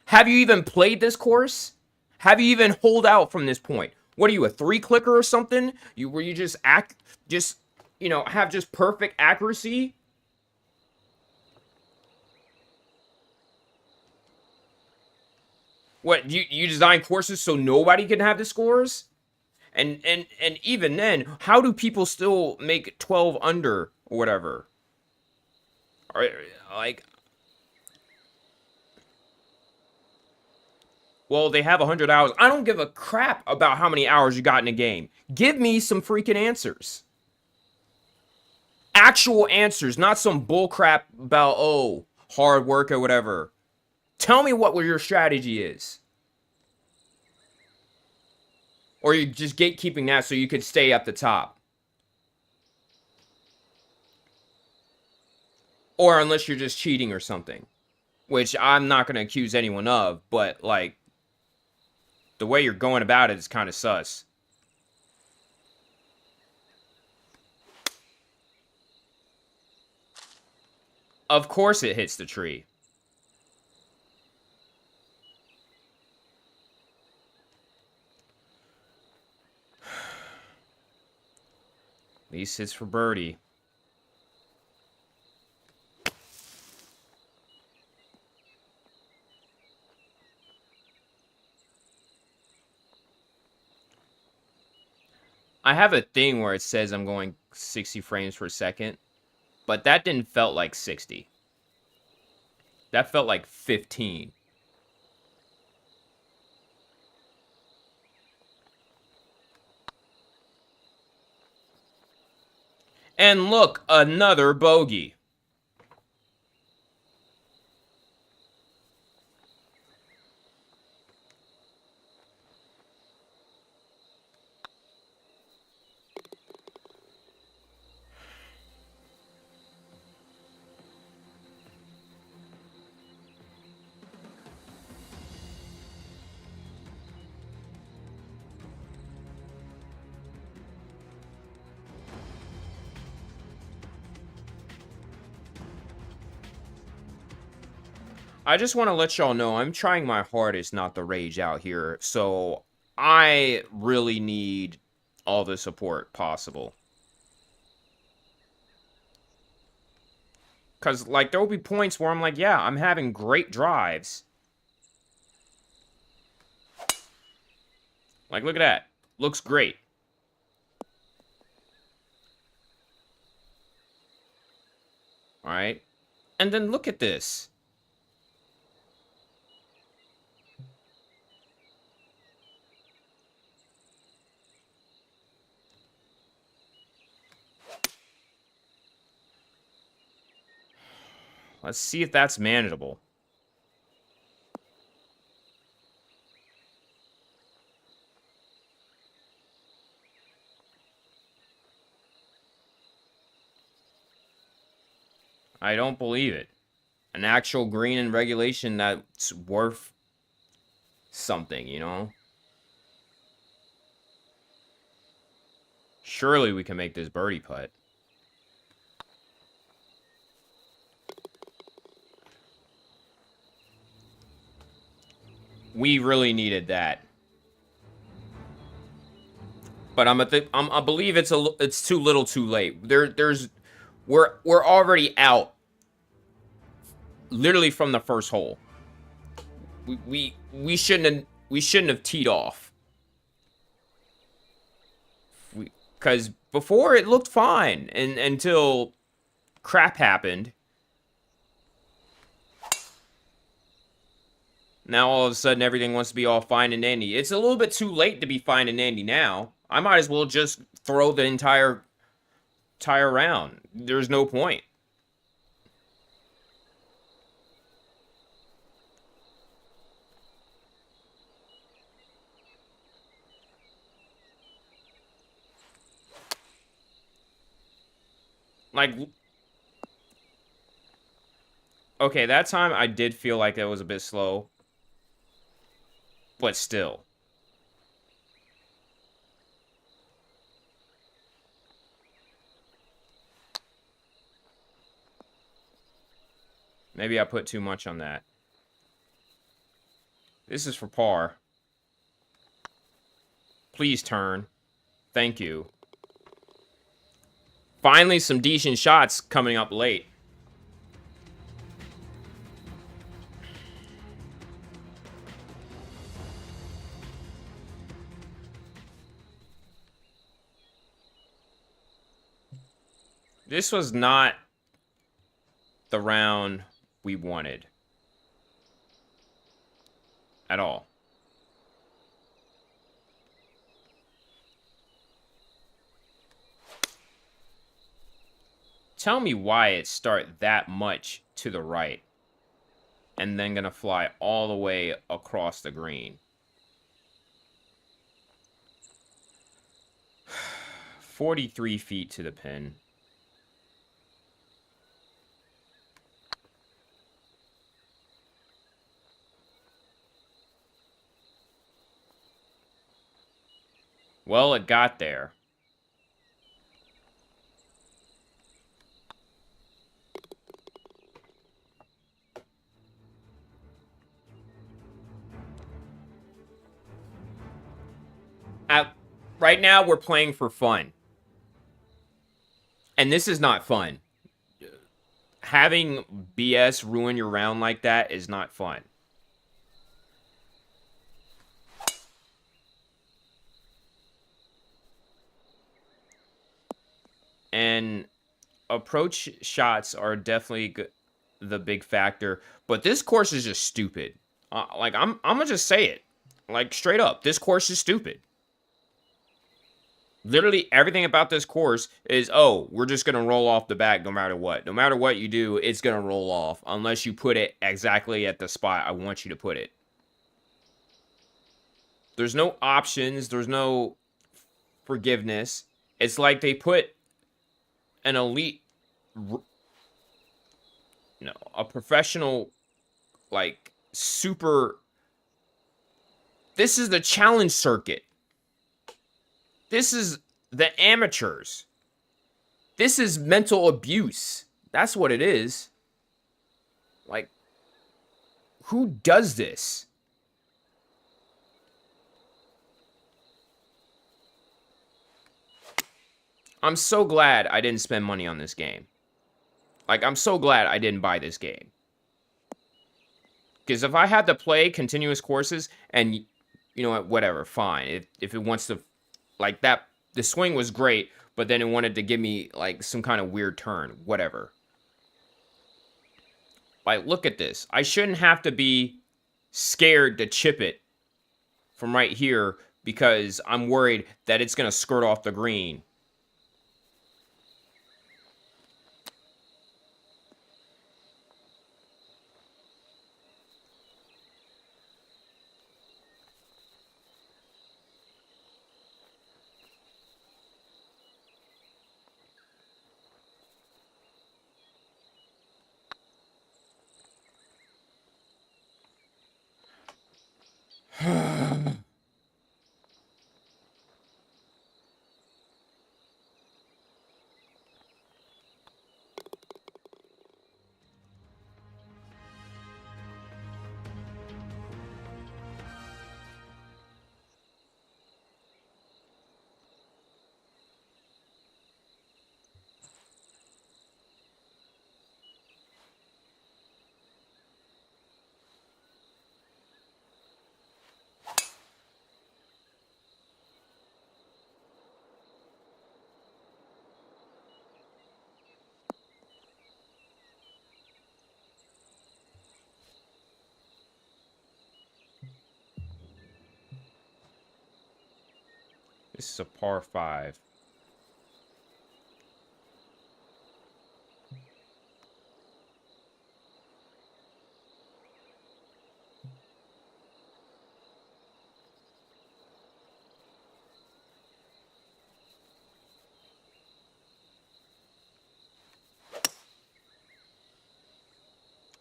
Have you even played this course? Have you even holed out from this point? What are you, a 3-clicker or something? Where you just have just perfect accuracy? What, you design courses so nobody can have the scores? And even then, how do people still make 12 under or whatever? Or, like, well, they have 100 hours. I don't give a crap about how many hours you got in a game. Give me some freaking answers. Actual answers, not some bullcrap about, oh, hard work or whatever. Tell me what your strategy is. Or you're just gatekeeping that so you could stay up the top. Or unless you're just cheating or something. Which I'm not going to accuse anyone of, but, like, the way you're going about it is kind of sus. Of course it hits the tree. At least it's for birdie. I have a thing where it says I'm going 60 frames per second. But that didn't felt like 60. That felt like 15. And look, another bogey. I just want to let y'all know I'm trying my hardest not to rage out here, so I really need all the support possible. Because, like, there will be points where I'm like, yeah, I'm having great drives. Like, look at that. Looks great. Alright. And then look at this. Let's see if that's manageable. I don't believe it. An actual green in regulation that's worth something, you know? Surely we can make this birdie putt. We really needed that. But I believe it's too little, too late. We're already out. Literally from the first hole. We shouldn't have teed off. Because before it looked fine until crap happened. Now all of a sudden everything wants to be all fine and dandy. It's a little bit too late to be fine and dandy now. I might as well just throw the entire round. There's no point. Like, okay, that time I did feel like it was a bit slow. But still. Maybe I put too much on that. This is for par. Please turn. Thank you. Finally, some decent shots coming up late. This was not the round we wanted. At all. Tell me why it start that much to the right. And then gonna fly all the way across the green. 43 feet to the pin. Well, it got there. Right now, we're playing for fun. And this is not fun. Having BS ruin your round like that is not fun. And approach shots are definitely the big factor. But this course is just stupid. Like, I'm gonna just say it. Like, straight up, this course is stupid. Literally everything about this course is, oh, we're just going to roll off the back no matter what. No matter what you do, it's going to roll off unless you put it exactly at the spot I want you to put it. There's no options. There's no forgiveness. It's like they put an elite, a professional, like, super. This is the challenge circuit. This is the amateurs. This is mental abuse. That's what it is. Like, who does this? I'm so glad I didn't spend money on this game. Like, I'm so glad I didn't buy this game. Because if I had to play continuous courses and, you know what, whatever, fine. If it wants to, like, that, the swing was great, but then it wanted to give me, like, some kind of weird turn, whatever. Like, look at this. I shouldn't have to be scared to chip it from right here because I'm worried that it's going to skirt off the green. This is a par 5.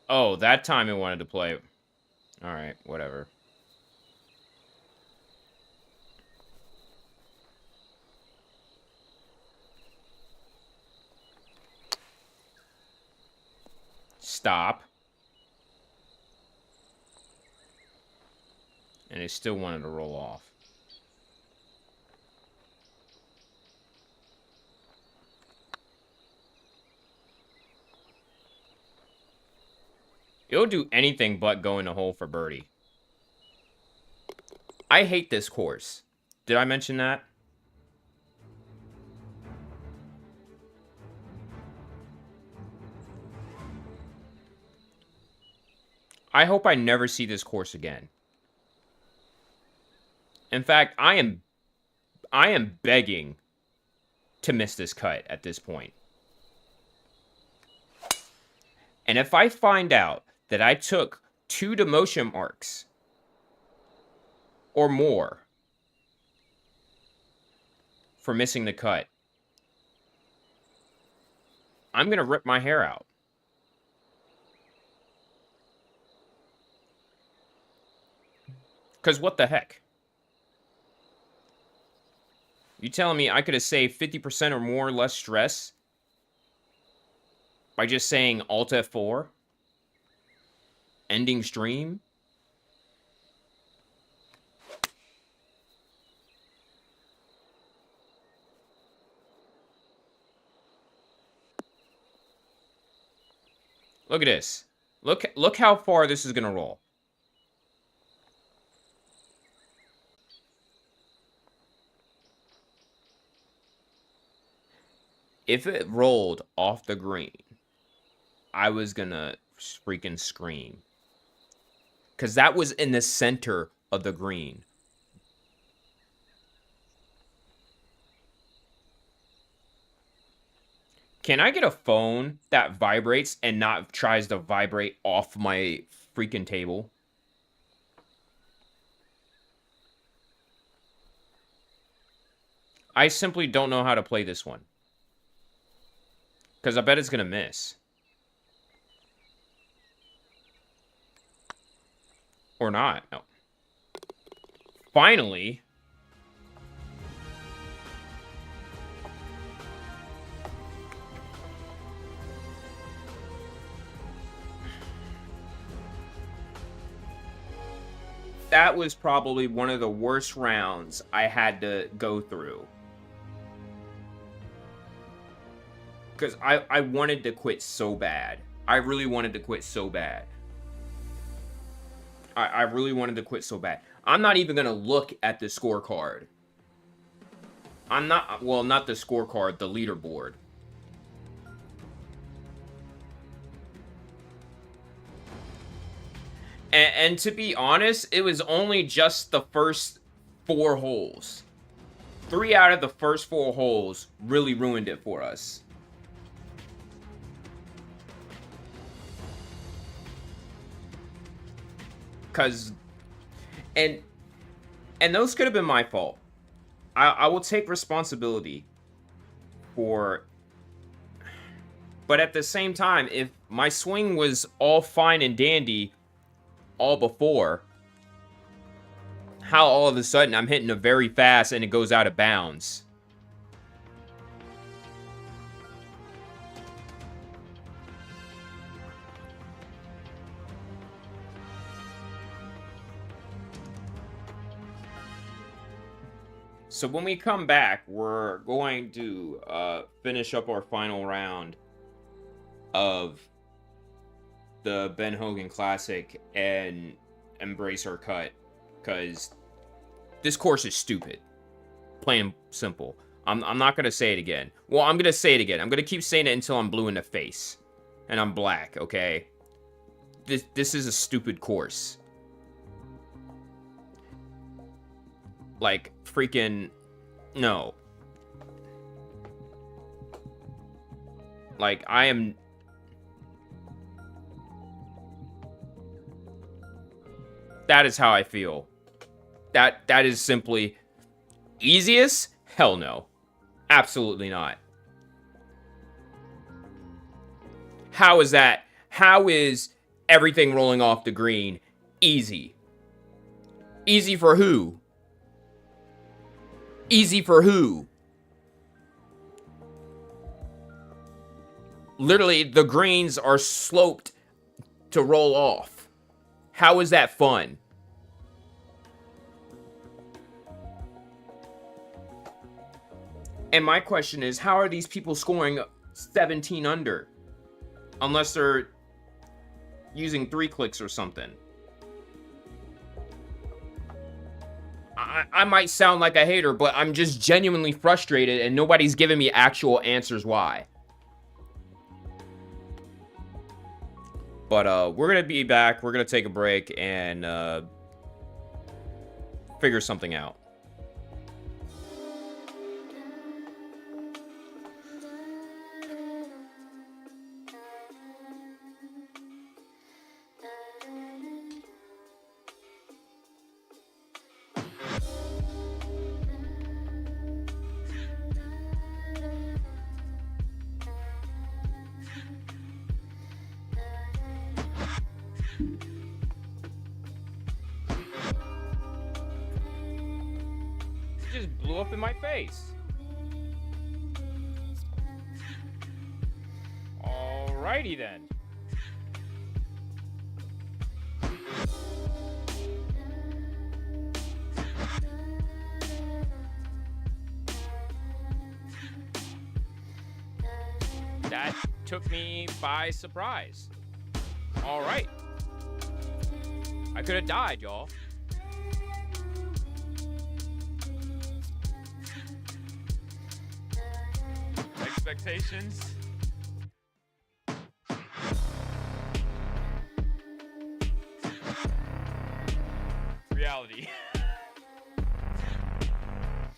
Oh, that time it wanted to play. Alright, whatever. Stop. And it still wanted to roll off. It'll do anything but go in the hole for birdie. I hate this course. Did I mention that? I hope I never see this course again. In fact, I am begging to miss this cut at this point. And if I find out that I took 2 demotion marks or more for missing the cut, I'm going to rip my hair out. Because what the heck? You telling me I could have saved 50% or more less stress by just saying Alt F4? Ending stream? Look at this. Look how far this is going to roll. If it rolled off the green, I was gonna freaking scream. Because that was in the center of the green. Can I get a phone that vibrates and not tries to vibrate off my freaking table? I simply don't know how to play this one. Because I bet it's going to miss. Or not. No. Finally. That was probably one of the worst rounds I had to go through. Because I wanted to quit so bad. I really wanted to quit so bad. I really wanted to quit so bad. I'm not even going to look at the scorecard. I'm not... Well, not the scorecard, the leaderboard. And to be honest, it was only just the first 4 holes. 3 out of the first 4 holes really ruined it for us. Because... And those could have been my fault. I will take responsibility for... But at the same time, if my swing was all fine and dandy all before, how all of a sudden I'm hitting it very fast and it goes out of bounds? So when we come back, we're going to finish up our final round of the Ben Hogan Classic and embrace our cut, because this course is stupid. Plain and simple. I'm not going to say it again. Well, I'm going to say it again. I'm going to keep saying it until I'm blue in the face. And I'm black, okay? This is a stupid course. Like, freaking... No. Like, I am... That is how I feel. That is simply... Easiest? Hell no. Absolutely not. How is that? How is everything rolling off the green easy? Easy for who? Easy for who? Literally, the greens are sloped to roll off. How is that fun? And my question is, how are these people scoring 17 under? Unless they're using 3 clicks or something. I might sound like a hater, but I'm just genuinely frustrated and nobody's giving me actual answers why. But we're going to be back. We're going to take a break and figure something out. Just blew up in my face. Alrighty then. That took me by surprise. Alright. I could have died, y'all. conversations. Reality.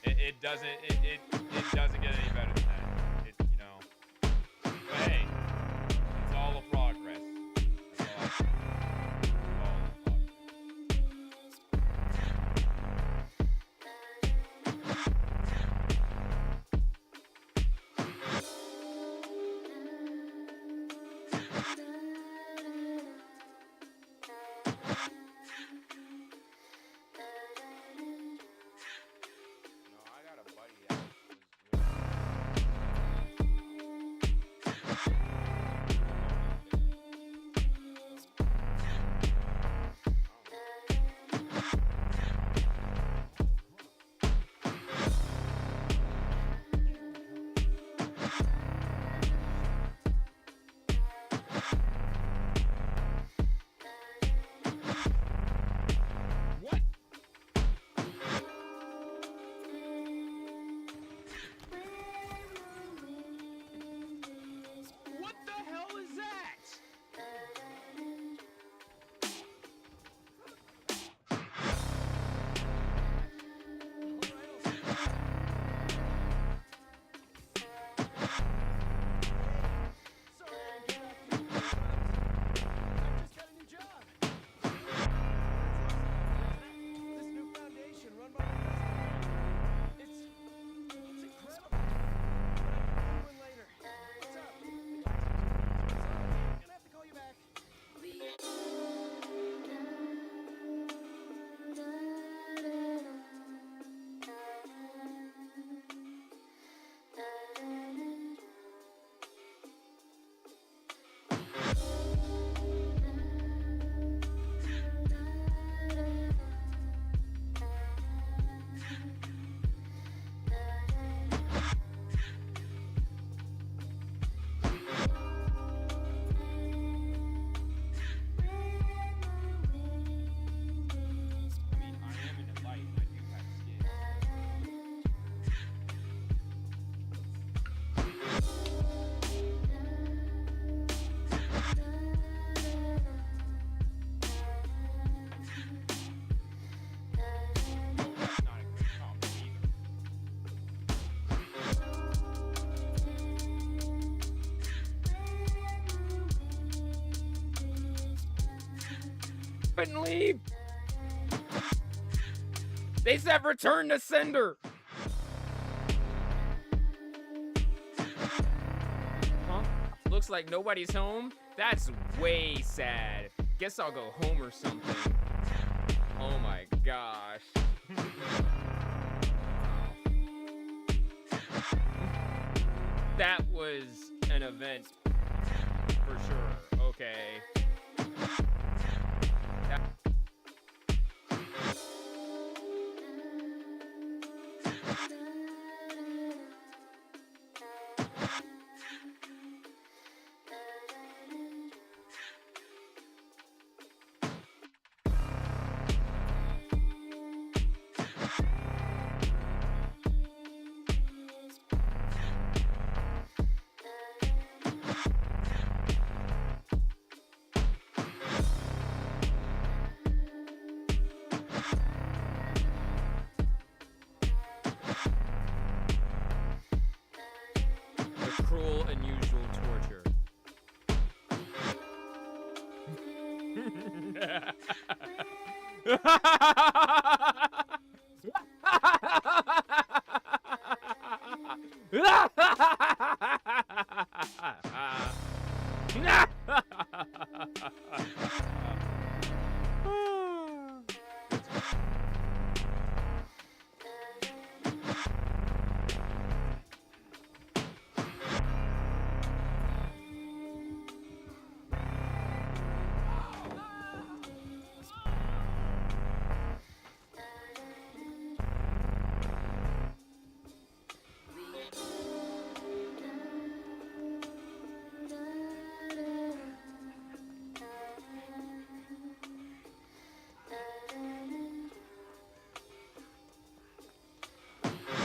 it doesn't get any better than that. You know. But hey, it's all a progress. That's all I can say. All a progress. Couldn't leave. They said return to sender. Huh? Looks like nobody's home. That's way sad. Guess I'll go home or something. Oh my gosh. That was an event for sure. Okay. Cruel, unusual torture.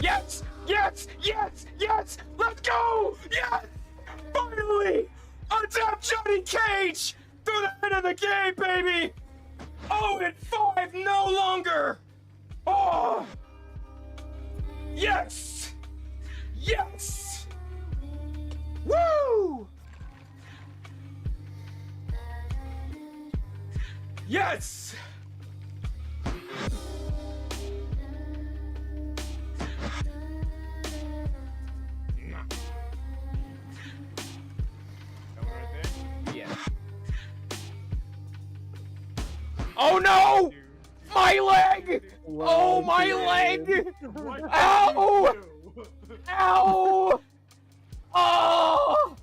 Yes! Yes! Yes! Yes! Let's go! Yes! Finally! Untap Johnny Cage! Through the end of the game, baby! 0-5 no longer! Oh! Yes! Yes! Woo! Yes! That one right there? Yeah. Oh no! My leg! Oh, my leg! What Ow! did you do? Ow! Oh!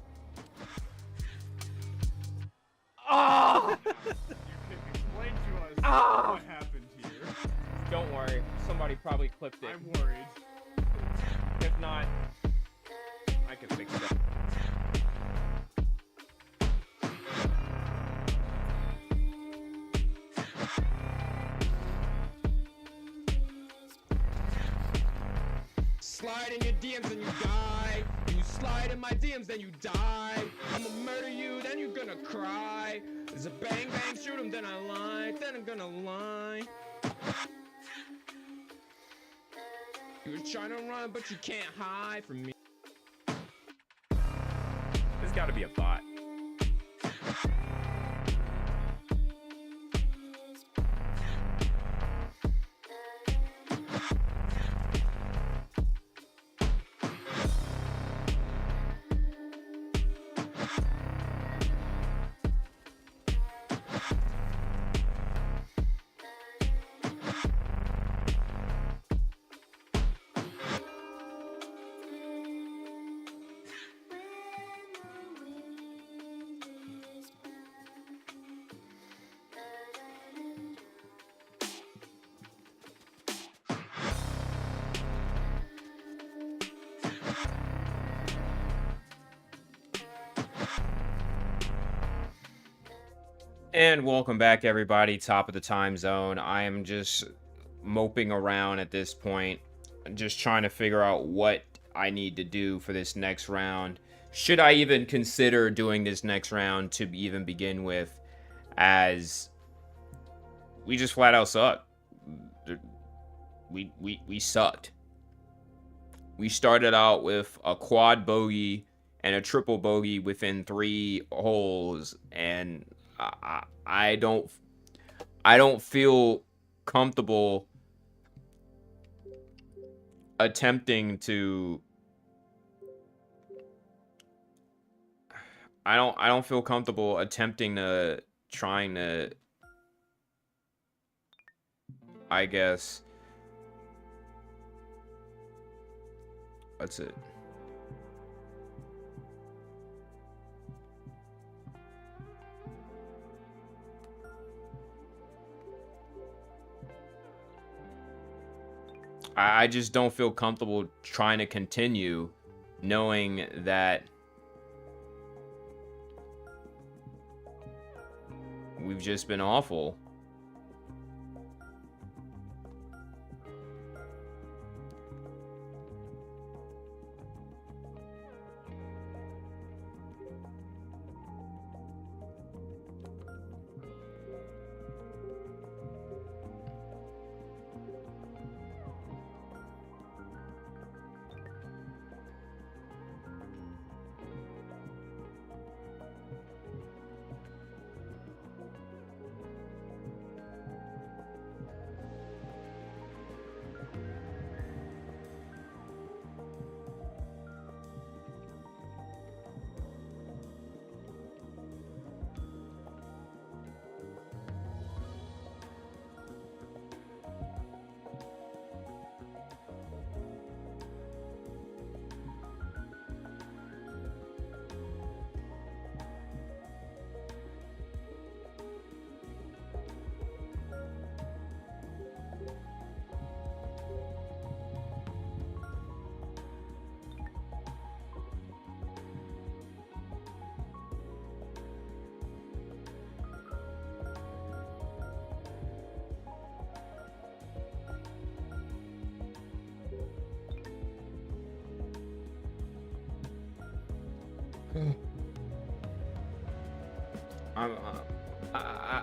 Ah! You can explain to us Ah! what happened here. Don't worry, somebody probably clipped it. I'm worried. If not, I can fix that. Slide in your DMs and you die. You slide in my DMs, then you die. I'ma murder you, then you're gonna cry. There's a bang bang, shoot him, then I lie. Then I'm gonna lie. You were trying to run, but you can't hide from me. There's gotta be a bot. And welcome back, everybody. Top of the time zone. I am just moping around at this point, just trying to figure out what I need to do for this next round. Should I even consider doing this next round to even begin with, as we just flat out suck. We sucked. We started out with a quad bogey and a triple bogey within 3 holes, and I don't feel comfortable attempting to. I don't feel comfortable attempting to trying to, I guess. That's it. I just don't feel comfortable trying to continue knowing that we've just been awful.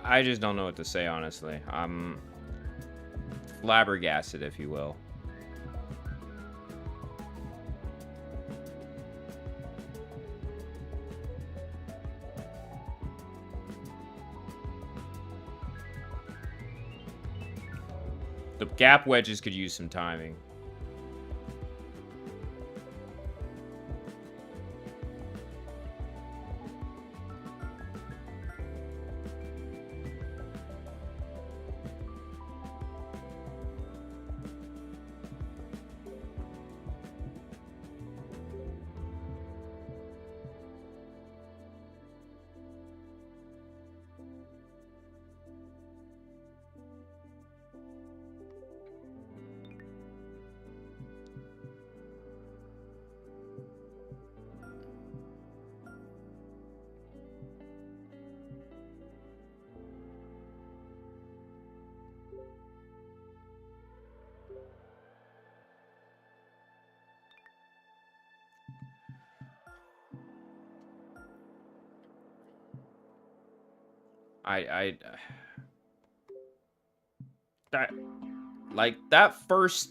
I just don't know what to say, honestly. I'm flabbergasted, if you will. The gap wedges could use some timing. That, like, that first,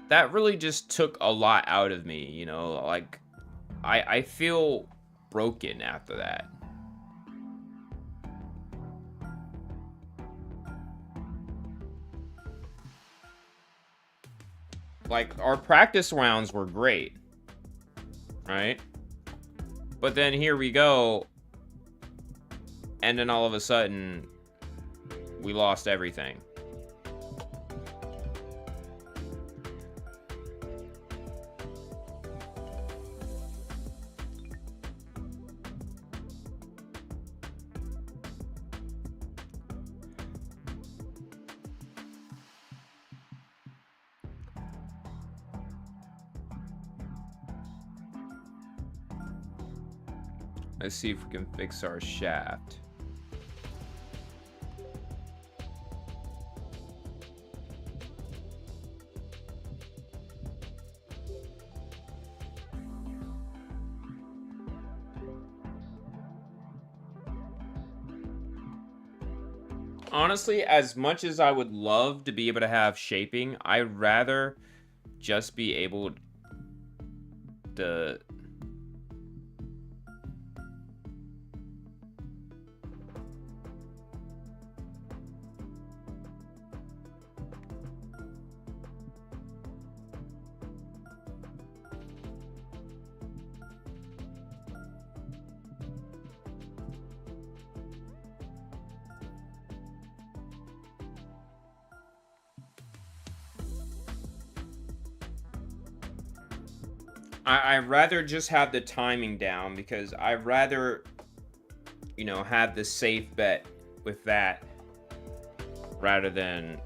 that really just took a lot out of me, you know, like, I feel broken after that. Like, our practice rounds were great, right? But then here we go, and then all of a sudden, we lost everything. Let's see if we can fix our shaft. Honestly, as much as I would love to be able to have shaping, I'd rather just be able to... I'd rather just have the timing down, because I'd rather, you know, have the safe bet with that rather than...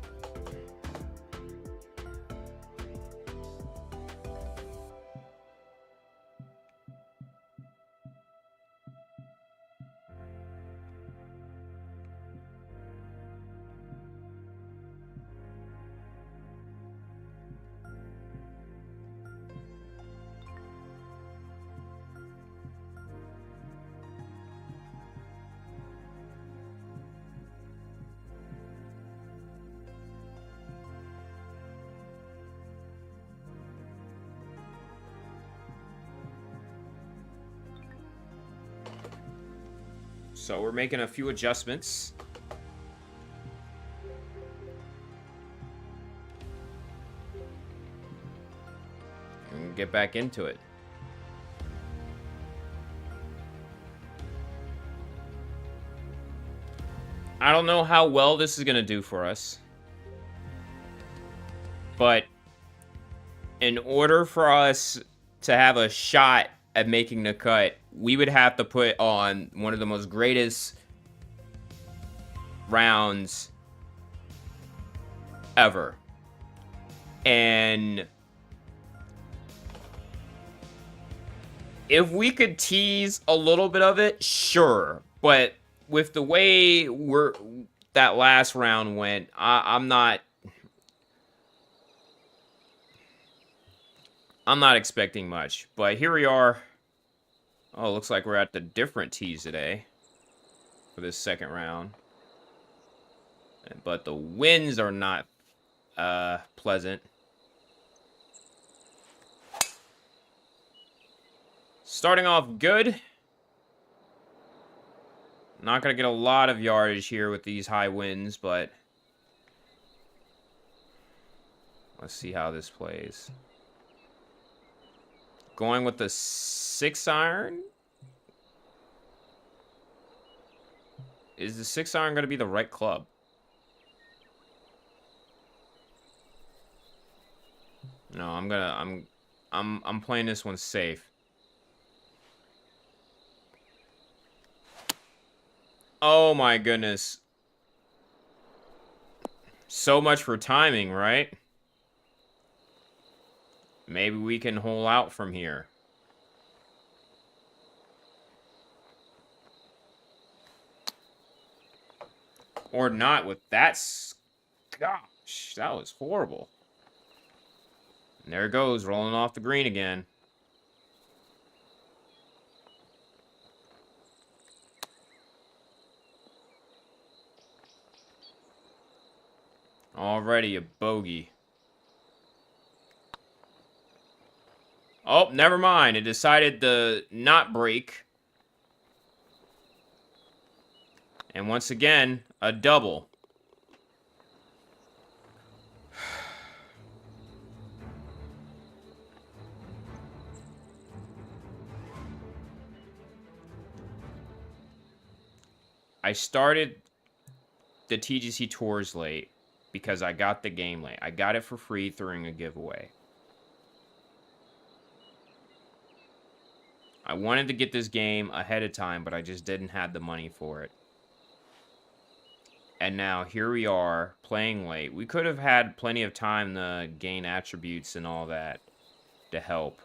So we're making a few adjustments. And get back into it. I don't know how well this is going to do for us. But in order for us to have a shot at making the cut, we would have to put on one of the most greatest rounds ever. And if we could tease a little bit of it, sure. But with the way that last round went, I'm not... I'm not expecting much, but here we are. Oh, looks like we're at the different tees today for this second round. But the winds are not pleasant. Starting off good. Not going to get a lot of yardage here with these high winds, but let's see how this plays. Going with the 6-iron. Is the 6-iron going to be the right club? No, I'm playing this one safe. Oh my goodness. So much for timing, right? Maybe we can hole out from here. Or not with that. Gosh, that was horrible. And there it goes, rolling off the green again. Already a bogey. Oh, never mind. It decided to not break. And once again, a double. I started the TGC Tours late because I got the game late. I got it for free during a giveaway. I wanted to get this game ahead of time, but I just didn't have the money for it. And now here we are playing late. We could have had plenty of time to gain attributes and all that to help.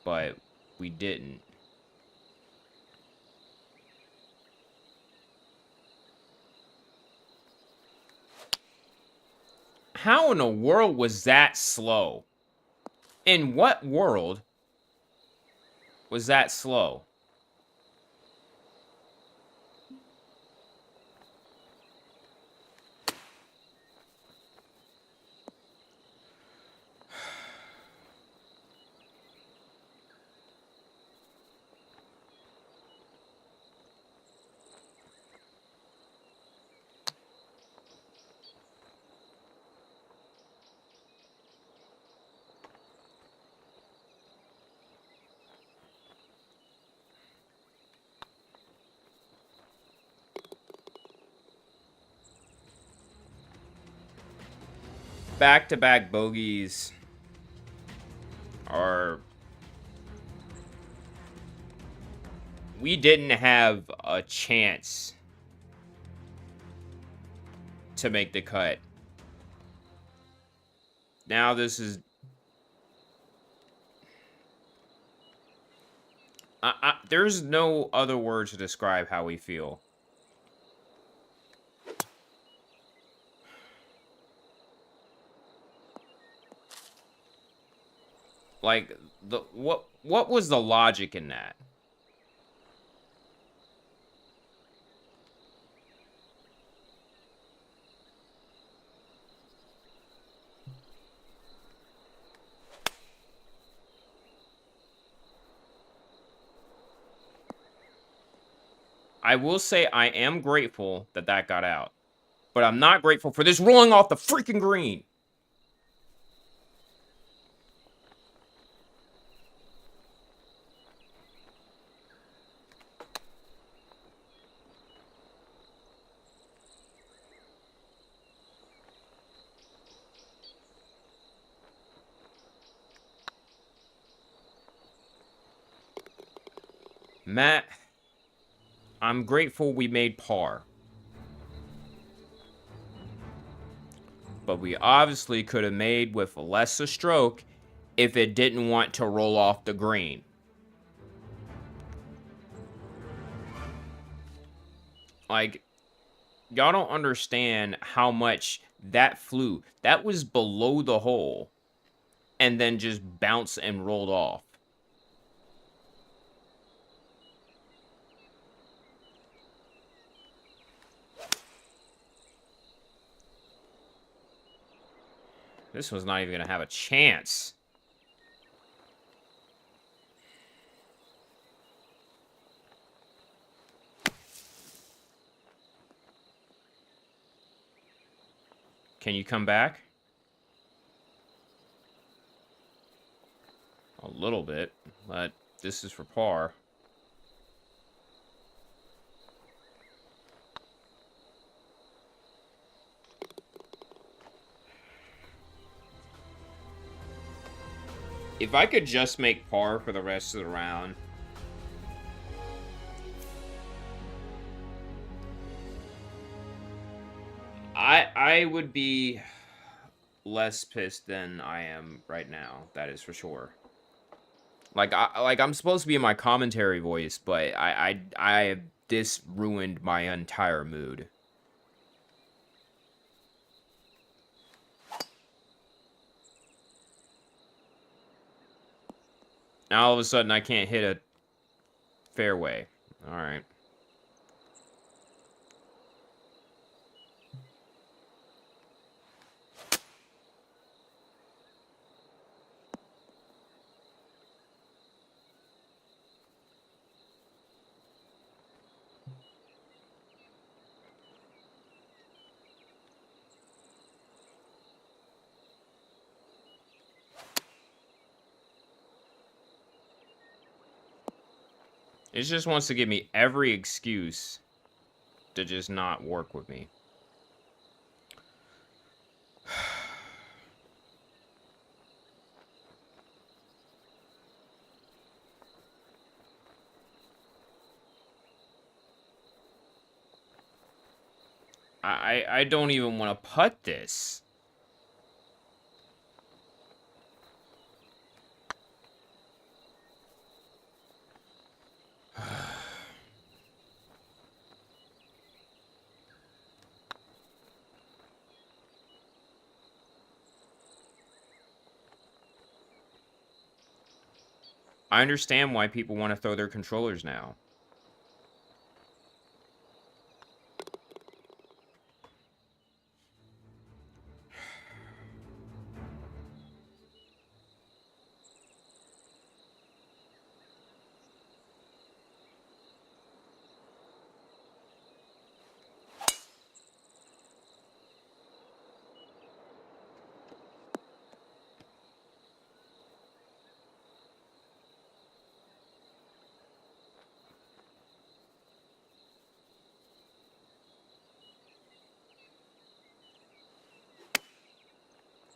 But we didn't. How in the world was that slow? In what world was that slow? Back-to-back bogeys are... We didn't have a chance to make the cut. Now this is... there's no other word to describe how we feel. Like, what was the logic in that? I will say I am grateful that that got out. But I'm not grateful for this rolling off the freaking green. Matt, I'm grateful we made par. But we obviously could have made with less a stroke if it didn't want to roll off the green. Like, y'all don't understand how much that flew. That was below the hole. and then just bounced and rolled off. This one's not even gonna have a chance. Can you come back? A little bit, but this is for par. If I could just make par for the rest of the round. I would be less pissed than I am right now. That is for sure. Like I'm supposed to be in my commentary voice, but this ruined my entire mood. Now all of a sudden I can't hit a fairway. All right. It just wants to give me every excuse to just not work with me. I don't even want to putt this. I understand why people want to throw their controllers now.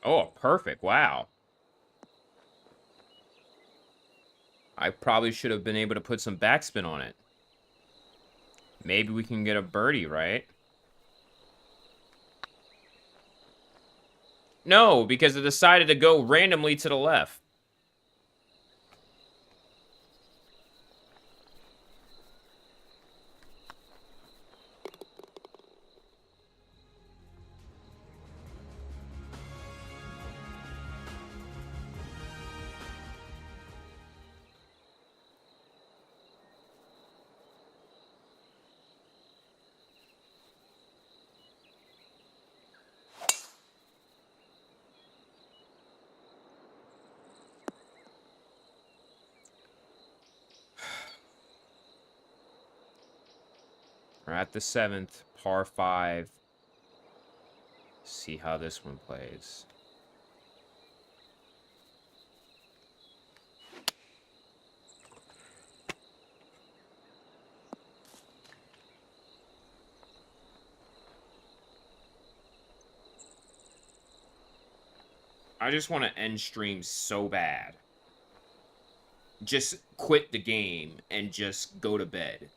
Oh, perfect. Wow. I probably should have been able to put some backspin on it. Maybe we can get a birdie, right? No, because it decided to go randomly to the left. We're at the 7th, par 5. See how this one plays. I just want to end stream so bad. Just quit the game and just go to bed.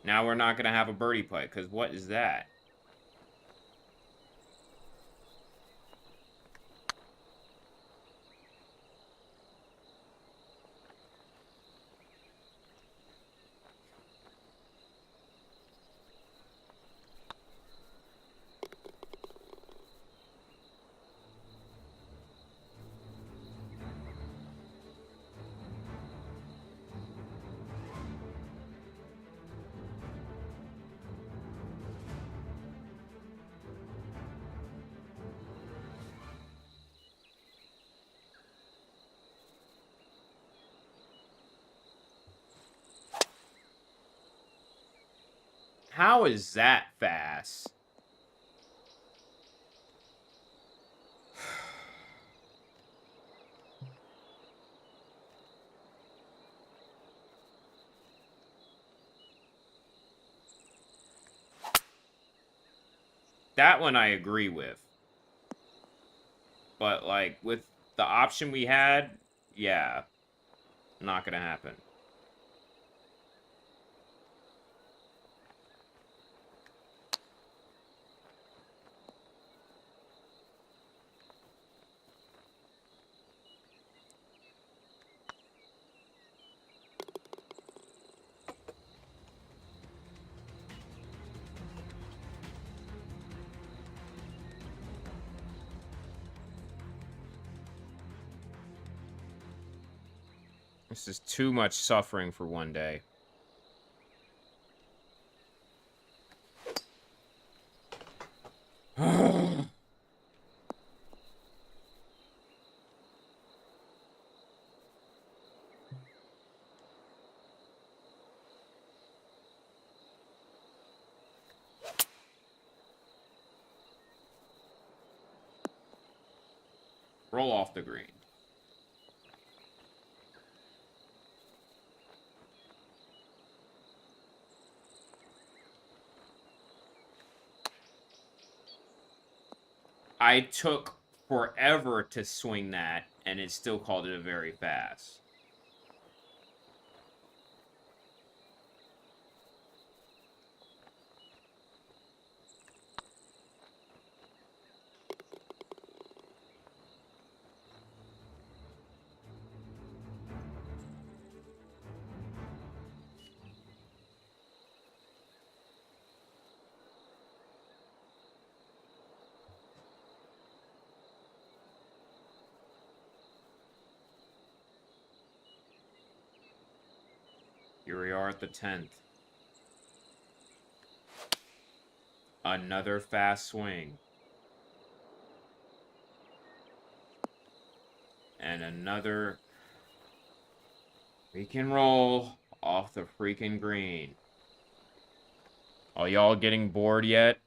Now we're not going to have a birdie putt, because what is that? How is that fast? That one I agree with. But, like, with the option we had, yeah. Not gonna happen. This is too much suffering for one day. Roll off the green. I took forever to swing that, and it still called it a very fast. Here we are at the 10th. Another fast swing. And another freaking roll off the freaking green. Are y'all getting bored yet?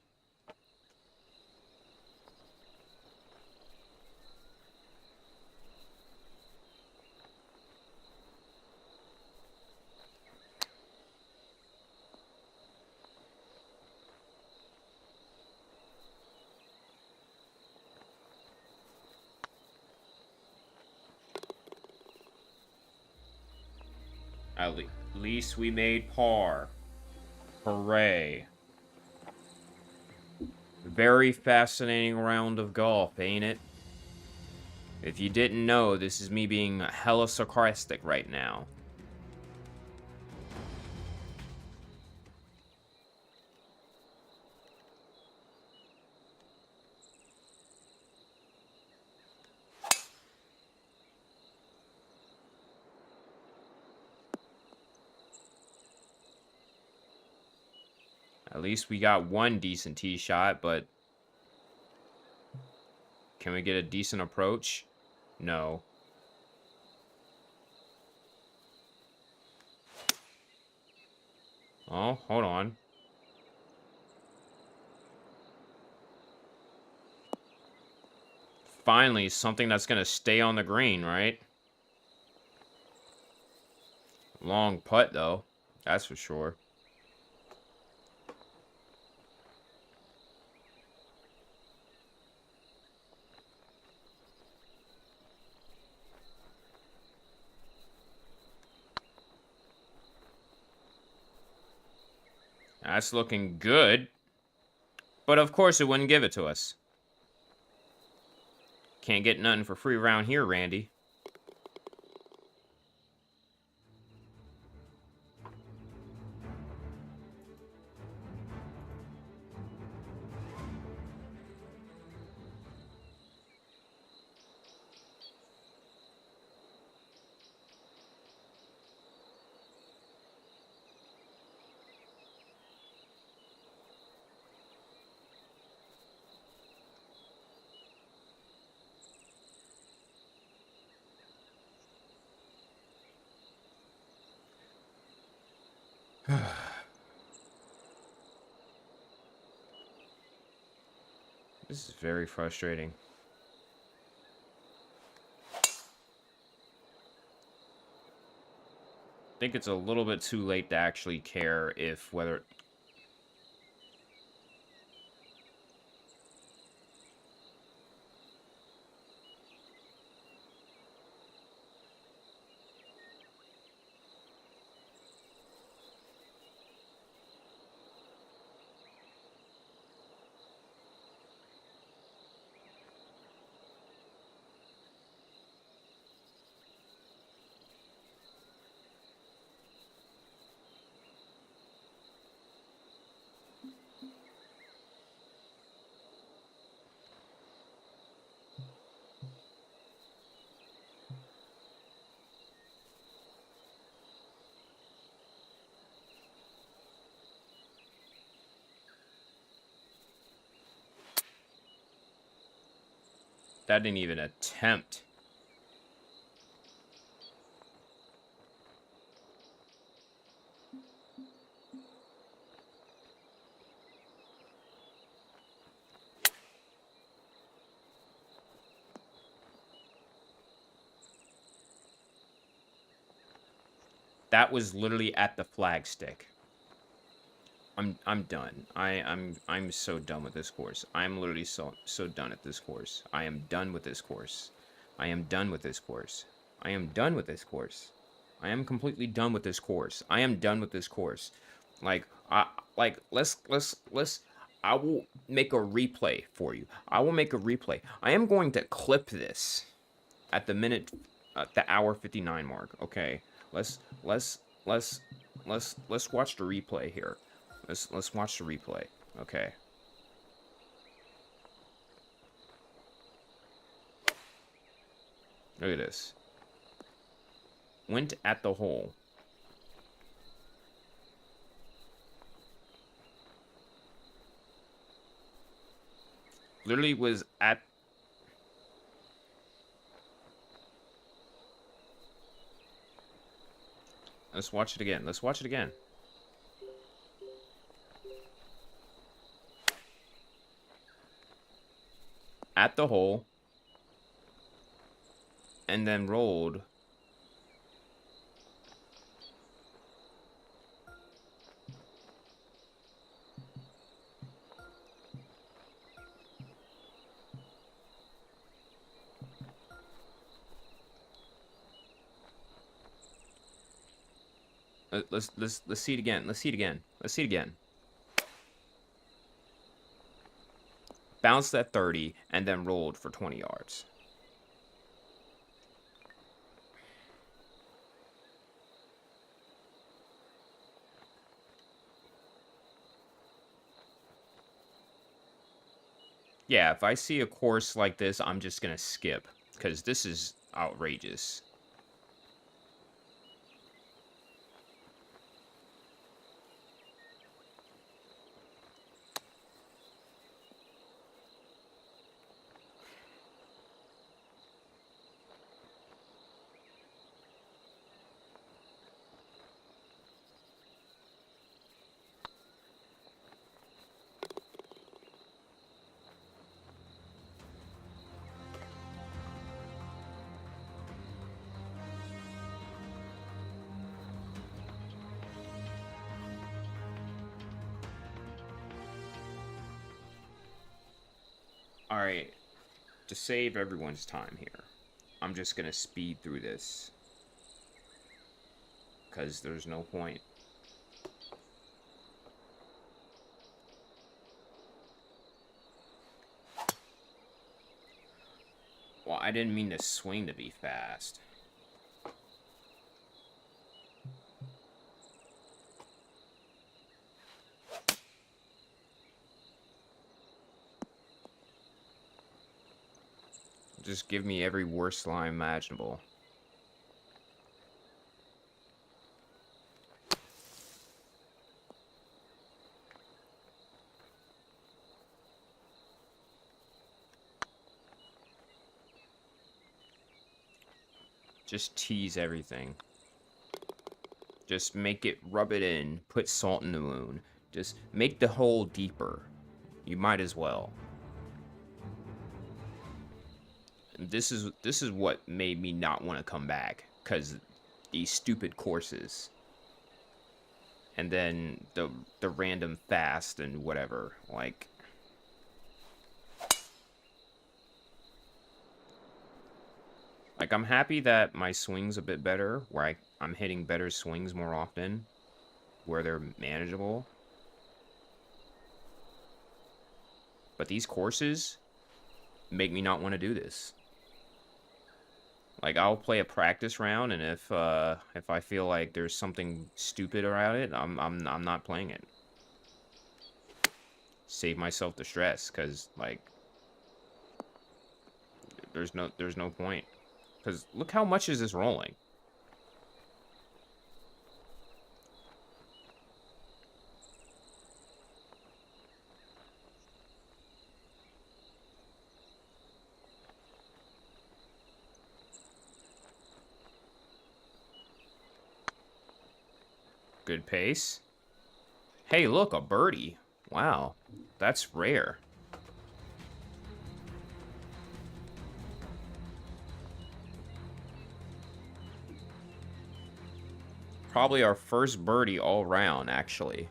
At least we made par. Hooray. Very fascinating round of golf, ain't it? If you didn't know, this is me being hella sarcastic right now. At least we got one decent tee shot, but can we get a decent approach? No. Oh, hold on. Finally, something that's going to stay on the green, right? Long putt, though. That's for sure. That's looking good. But of course it wouldn't give it to us. Can't get nothing for free around here, Randy. This is very frustrating. I think it's a little bit too late to actually care if whether... That didn't even attempt. That was literally at the flagstick. I'm done. I'm so done with this course. I'm literally so done at this course. I am done with this course. I am done with this course. I am done with this course. I am completely done with this course. I am done with this course. Let's I will make a replay for you. I will make a replay. I am going to clip this at the minute the hour 59 mark. Okay. Let's watch the replay here. Let's watch the replay. Okay. Look at this. Went at the hole. Literally was at... Let's watch it again. Let's watch it again. At the hole. And then rolled. Let's see it again. Let's see it again. Let's see it again. Bounced at 30 and then rolled for 20 yards. Yeah, if I see a course like this, I'm just gonna skip because this is outrageous. Alright, to save everyone's time here, I'm just gonna speed through this. Because there's no point. Well, I didn't mean to swing to be fast. Just give me every worst line imaginable. Just tease everything. Just make it, rub it in, put salt in the wound. Just make the hole deeper. You might as well. this is what made me not want to come back, because these stupid courses. And then the random fast and whatever, like, I'm happy that my swing's a bit better, where I'm hitting better swings more often, where they're manageable. But these courses make me not want to do this. Like, I'll play a practice round, and if I feel like there's something stupid around it, I'm not playing it. Save myself the stress, because, like, there's no point. Because look how much is this rolling. Good pace. Hey, look, a birdie. Wow, that's rare. Probably our first birdie all round, actually.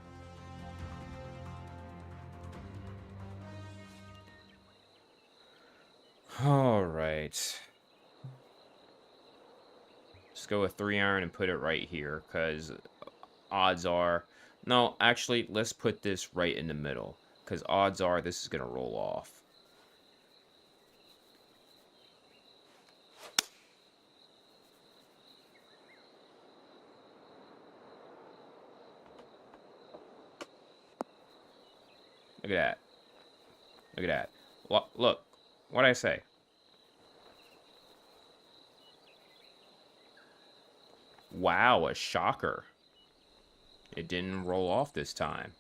All right. Just go with 3-iron and put it right here, because odds are... No, actually, let's put this right in the middle, because odds are this is going to roll off. Look at that. Look at that. Look. What'd I say? Wow, a shocker. It didn't roll off this time.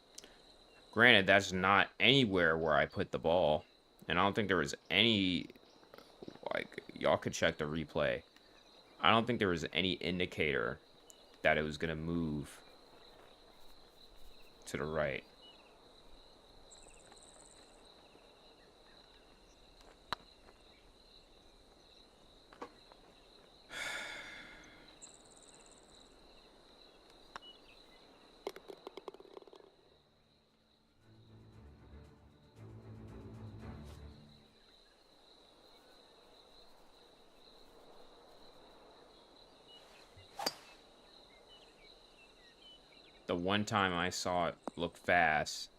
Granted, that's not anywhere where I put the ball. And I don't think there was any... Like, y'all could check the replay. I don't think there was any indicator that it was going to move to the right. The one time I saw it look fast,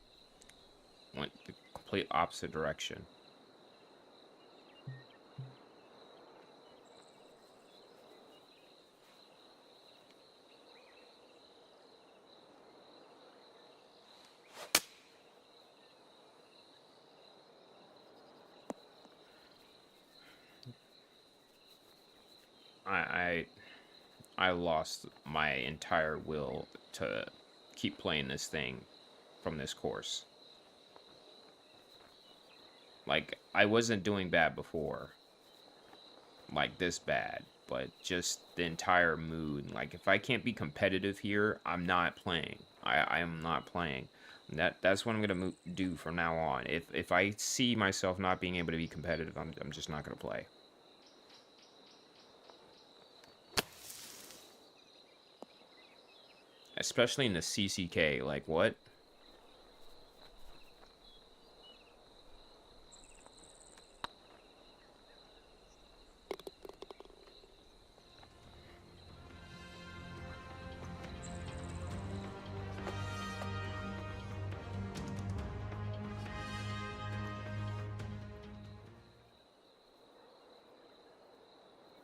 went the complete opposite direction. I lost my entire will to keep playing this thing from this course. Like, I wasn't doing bad before. Like, this bad. But just the entire mood. Like, if I can't be competitive here, I'm not playing. I am not playing. That's what I'm going to do from now on. If I see myself not being able to be competitive, I'm just not going to play. Especially in the CCK, like, what?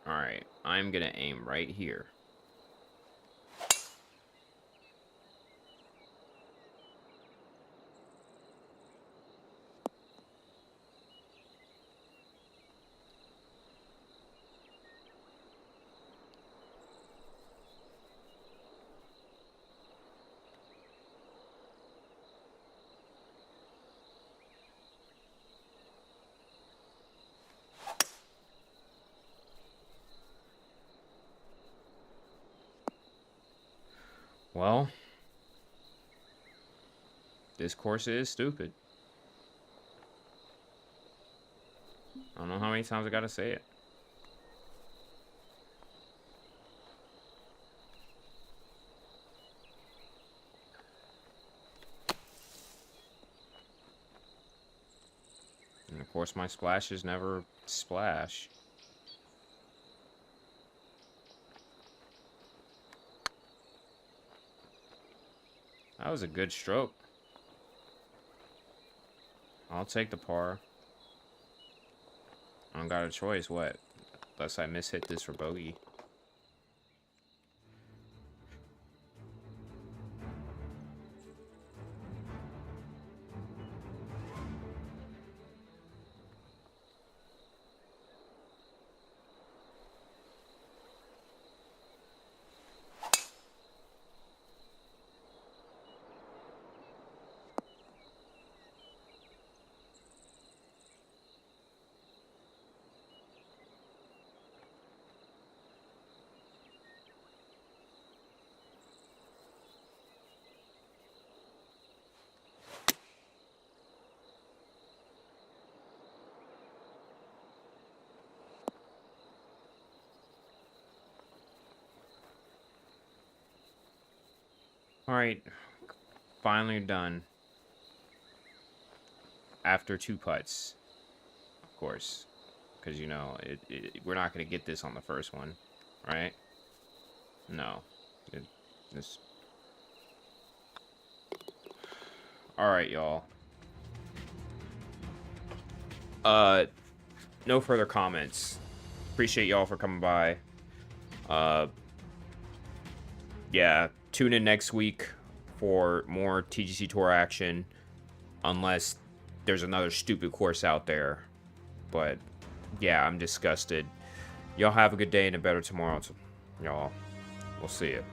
Alright, I'm gonna aim right here. Well, this course is stupid. I don't know how many times I gotta say it. course, my splashes never splash. That was a good stroke. I'll take the par. I don't got a choice, what? Unless I mishit this for bogey. Alright, finally done. After 2 putts, of course. Because, you know, we're not going to get this on the first one, right? No. Alright, y'all. No further comments. Appreciate y'all for coming by. Yeah, tune in next week for more TGC Tour action, unless there's another stupid course out there. But yeah, I'm disgusted. Y'all have a good day and a better tomorrow. Y'all, we'll see you.